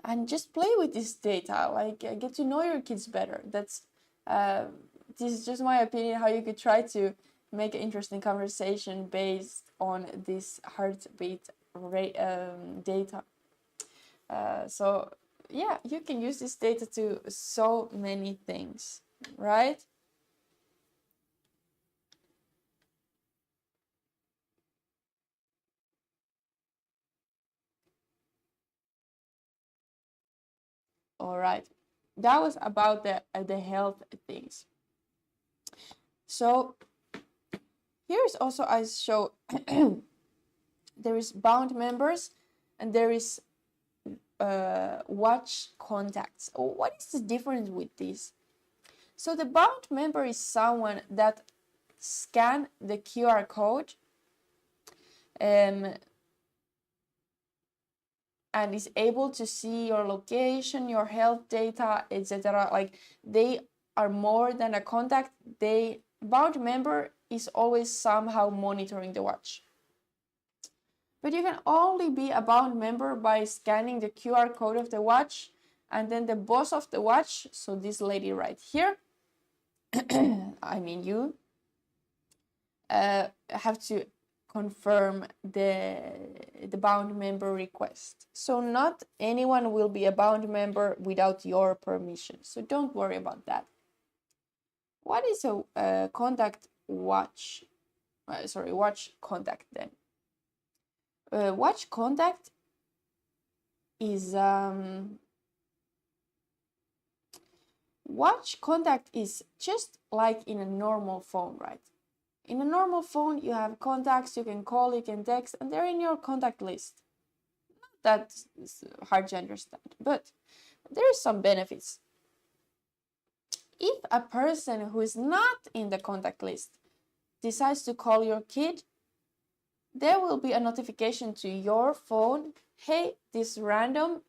And just play with this data, like get to know your kids better. That's this is just my opinion how you could try to make an interesting conversation based on this heartbeat rate data. So yeah, you can use this data to so many things, right? All right, that was about the health things. So here's also I show there is bound members and there is watch contacts. What is the difference with this? So the bound member is someone that scan the QR code and is able to see your location, your health data, etc. Like, they are more than a contact. Bound member is always somehow monitoring the watch. But you can only be a bound member by scanning the QR code of the watch, and then the boss of the watch, so this lady right here, I mean you, have to confirm the bound member request. So not anyone will be a bound member without your permission. So don't worry about that. What is a contact watch? Watch contact then. Watch contact is watch contact is just like in a normal phone, right? In a normal phone, you have contacts, you can call, you can text, and they're in your contact list. That's hard to understand, but there are some benefits. If a person who is not in the contact list decides to call your kid, there will be a notification to your phone, hey, this random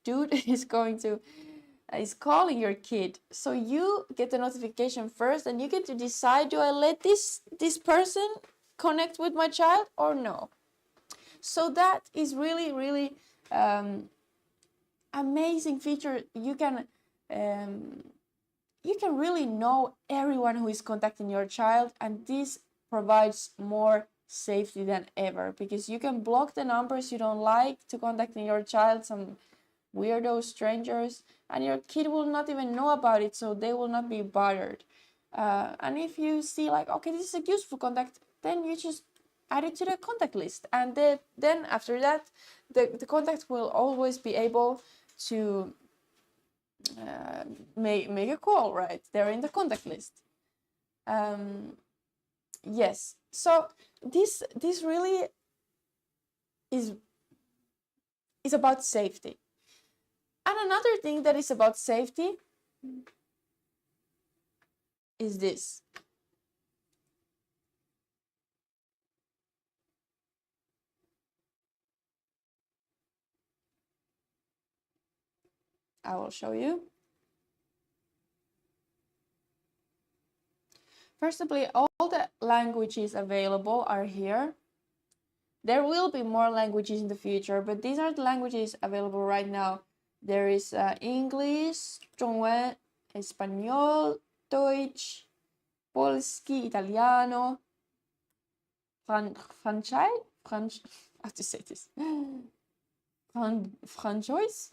dude is calling your kid. So you get the notification first, and you get to decide, do I let this person connect with my child or no? So that is really, really amazing feature. You can really know everyone who is contacting your child, and this provides more safety than ever, because you can block the numbers you don't like to contacting your child, some weirdo strangers, and your kid will not even know about it, so they will not be bothered. And if you see like, okay, this is a useful contact, then you just add it to the contact list, and then after that the contact will always be able to make a call, right? They're in the contact list. Yes, so this really is about safety. And another thing that is about safety is this. I will show you. Firstly, all the languages available are here. There will be more languages in the future, but these are the languages available right now. There is English, 中文, Espanol, Deutsch, Polski, Italiano, French, how to say this? Francois?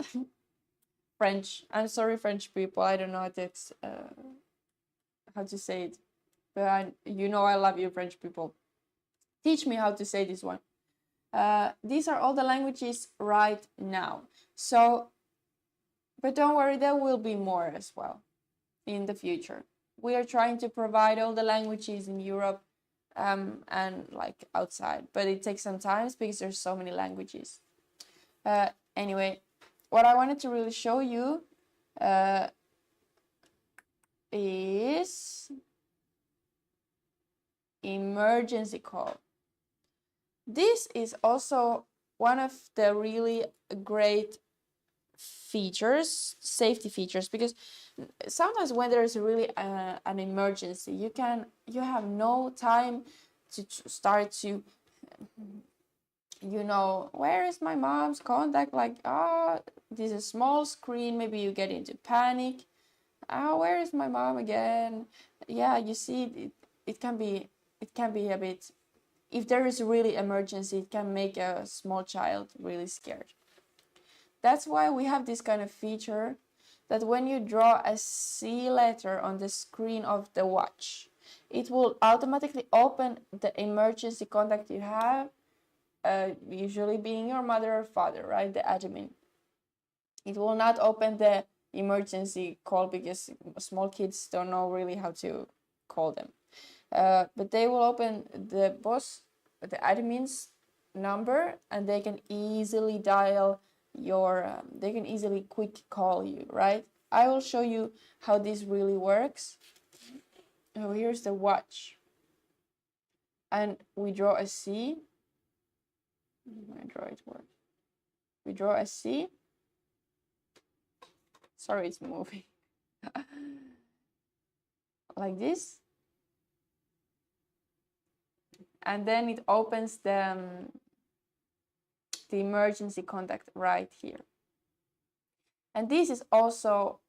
French. I'm sorry, French people. I don't know how to say it, but I love you, French people. Teach me how to say this one. These are all the languages right now. So, but don't worry, there will be more as well in the future. We are trying to provide all the languages in Europe and like outside, but it takes some time because there's so many languages. Anyway, what I wanted to really show you is emergency call. This is also one of the really great features, safety features, because sometimes when there's really an emergency, you have no time to start to, where is my mom's contact? Like, this is a small screen, maybe you get into panic. Where is my mom again? Yeah, you see, it can be a bit, if there is really emergency, it can make a small child really scared. That's why we have this kind of feature that when you draw a C letter on the screen of the watch, it will automatically open the emergency contact you have, usually being your mother or father, right? The admin. It will not open the emergency call because small kids don't know really how to call them. But they will open the admin's number, and they can easily dial they can easily quick call you, right? I will show you how this really works. Oh, here's the watch. And we draw a C. I draw it where? We draw a C. Sorry, it's moving. Like this. And then it opens the emergency contact right here. And this is also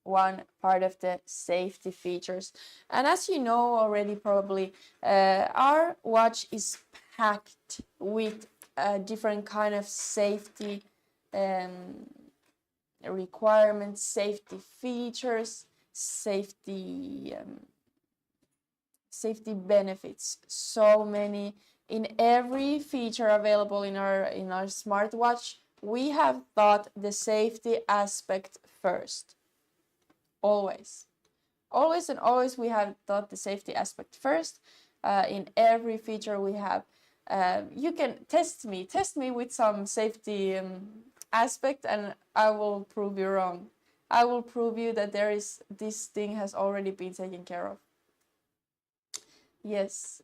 one part of the safety features. And as you know already probably, our watch is packed with different kind of safety requirements, safety features, safety benefits. So many in every feature available in our smartwatch. We have thought the safety aspect first. Always and always we have thought the safety aspect first. In every feature we have. You can test me with some safety aspect and I will prove you wrong. I will prove you that this thing has already been taken care of. Yes,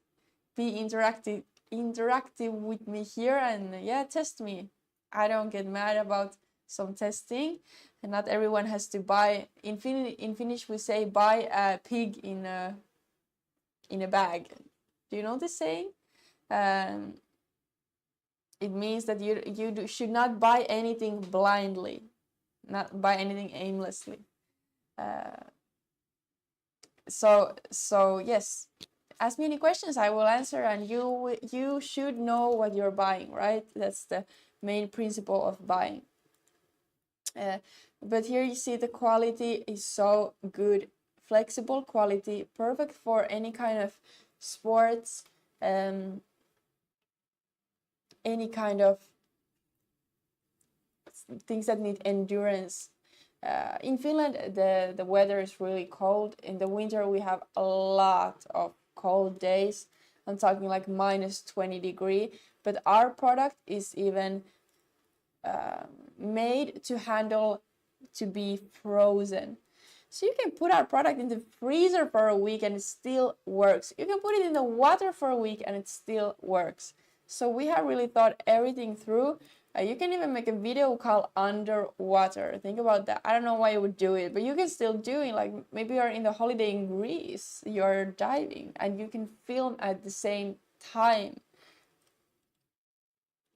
be interactive with me here and yeah, test me. I don't get mad about some testing, and not everyone has to buy. In Finnish we say buy a pig in a bag. Do you know this saying? It means that you should not buy anything blindly, not buy anything aimlessly. So yes, ask me any questions, I will answer, and you should know what you're buying, right? That's the main principle of buying. But here you see the quality is so good, flexible quality, perfect for any kind of sports, any kind of things that need endurance. In Finland, the weather is really cold. In the winter, we have a lot of cold days. I'm talking like -20 degrees. But our product is even made to handle to be frozen. So you can put our product in the freezer for a week and it still works. You can put it in the water for a week and it still works. So we have really thought everything through. You can even make a video called underwater. Think about that. I don't know why you would do it, but you can still do it. Like maybe you're in the holiday in Greece, you're diving, and you can film at the same time.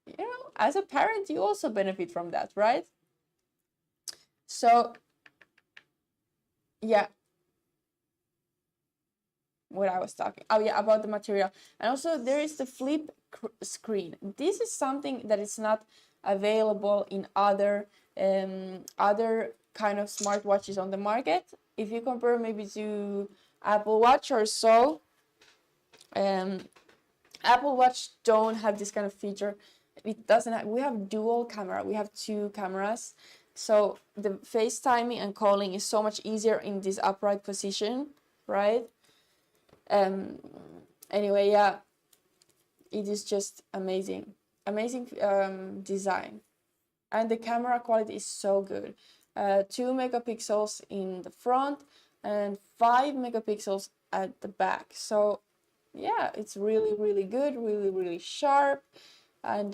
You know, as a parent, you also benefit from that, right? So, yeah. What I was talking. Oh yeah, about the material. And also there is the flip screen. This is something that is not available in other kind of smartwatches on the market. If you compare maybe to Apple Watch or so, Apple Watch don't have this kind of feature. It doesn't have, we have dual camera. We have 2 cameras. So the FaceTiming and calling is so much easier in this upright position, right? Anyway, yeah, it is just amazing design, and the camera quality is so good. 2 megapixels in the front and 5 megapixels at the back. So yeah, it's really good, really sharp, and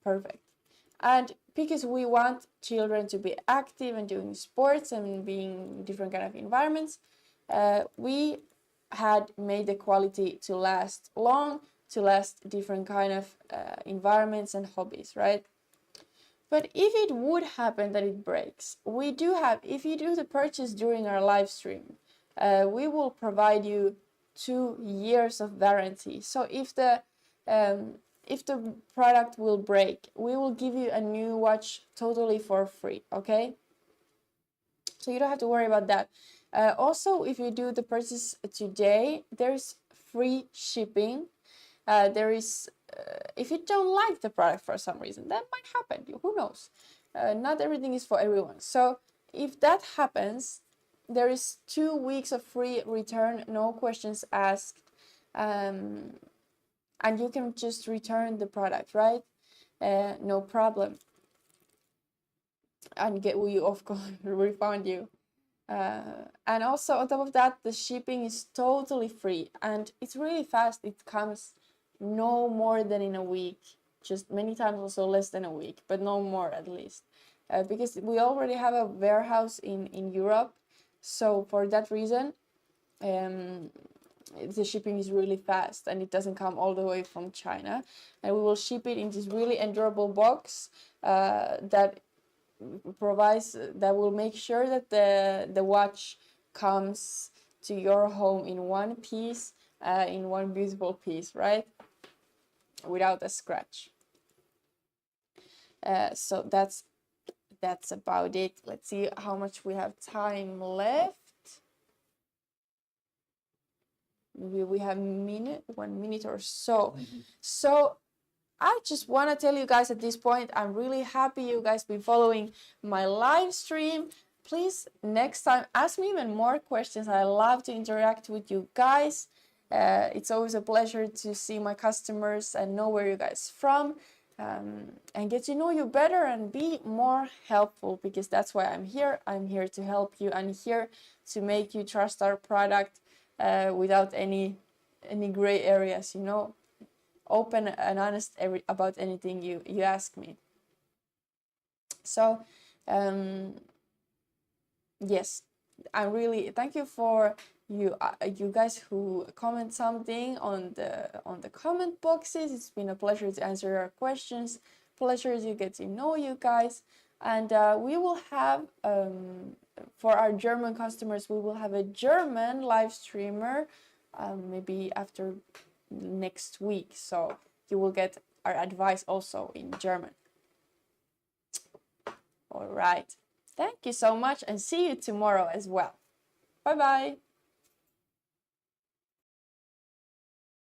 perfect. And because we want children to be active and doing sports and being in different kind of environments, we had made the quality to last long, to last different kind of environments and hobbies, right? But if it would happen that it breaks, we do have, if you do the purchase during our live stream, we will provide you 2 years of warranty. So if the product will break, we will give you a new watch totally for free, okay? So you don't have to worry about that. Also, if you do the purchase today, there's free shipping. There is, if you don't like the product for some reason, that might happen. Who knows? Not everything is for everyone. So if that happens, there is 2 weeks of free return, no questions asked, and you can just return the product, right? No problem. And we of course refund you. And also on top of that, the shipping is totally free and it's really fast. It comes no more than in a week. just many times also less than a week, but no more at least, because we already have a warehouse in Europe. So for that reason, the shipping is really fast and it doesn't come all the way from China. And we will ship it in this really endurable box that will make sure that the watch comes to your home in one piece, in one beautiful piece, right? Without a scratch. So that's about it. Let's see how much we have time left. Maybe we have 1 minute or so. So I just want to tell you guys at this point, I'm really happy you guys been following my live stream. Please, next time, ask me even more questions. I love to interact with you guys. It's always a pleasure to see my customers and know where you guys from, and get to know you better and be more helpful, because that's why I'm here. I'm here to help you. I'm here to make you trust our product without any gray areas, you know. Open and honest about anything you ask me. So yes, I really thank you for you guys who comment something on the comment boxes. It's been a pleasure to answer your questions, pleasure to get to know you guys. And we will have for our German customers, we will have a German live streamer maybe after next week, so you will get our advice also in German. All right, thank you so much and see you tomorrow as well. Bye bye.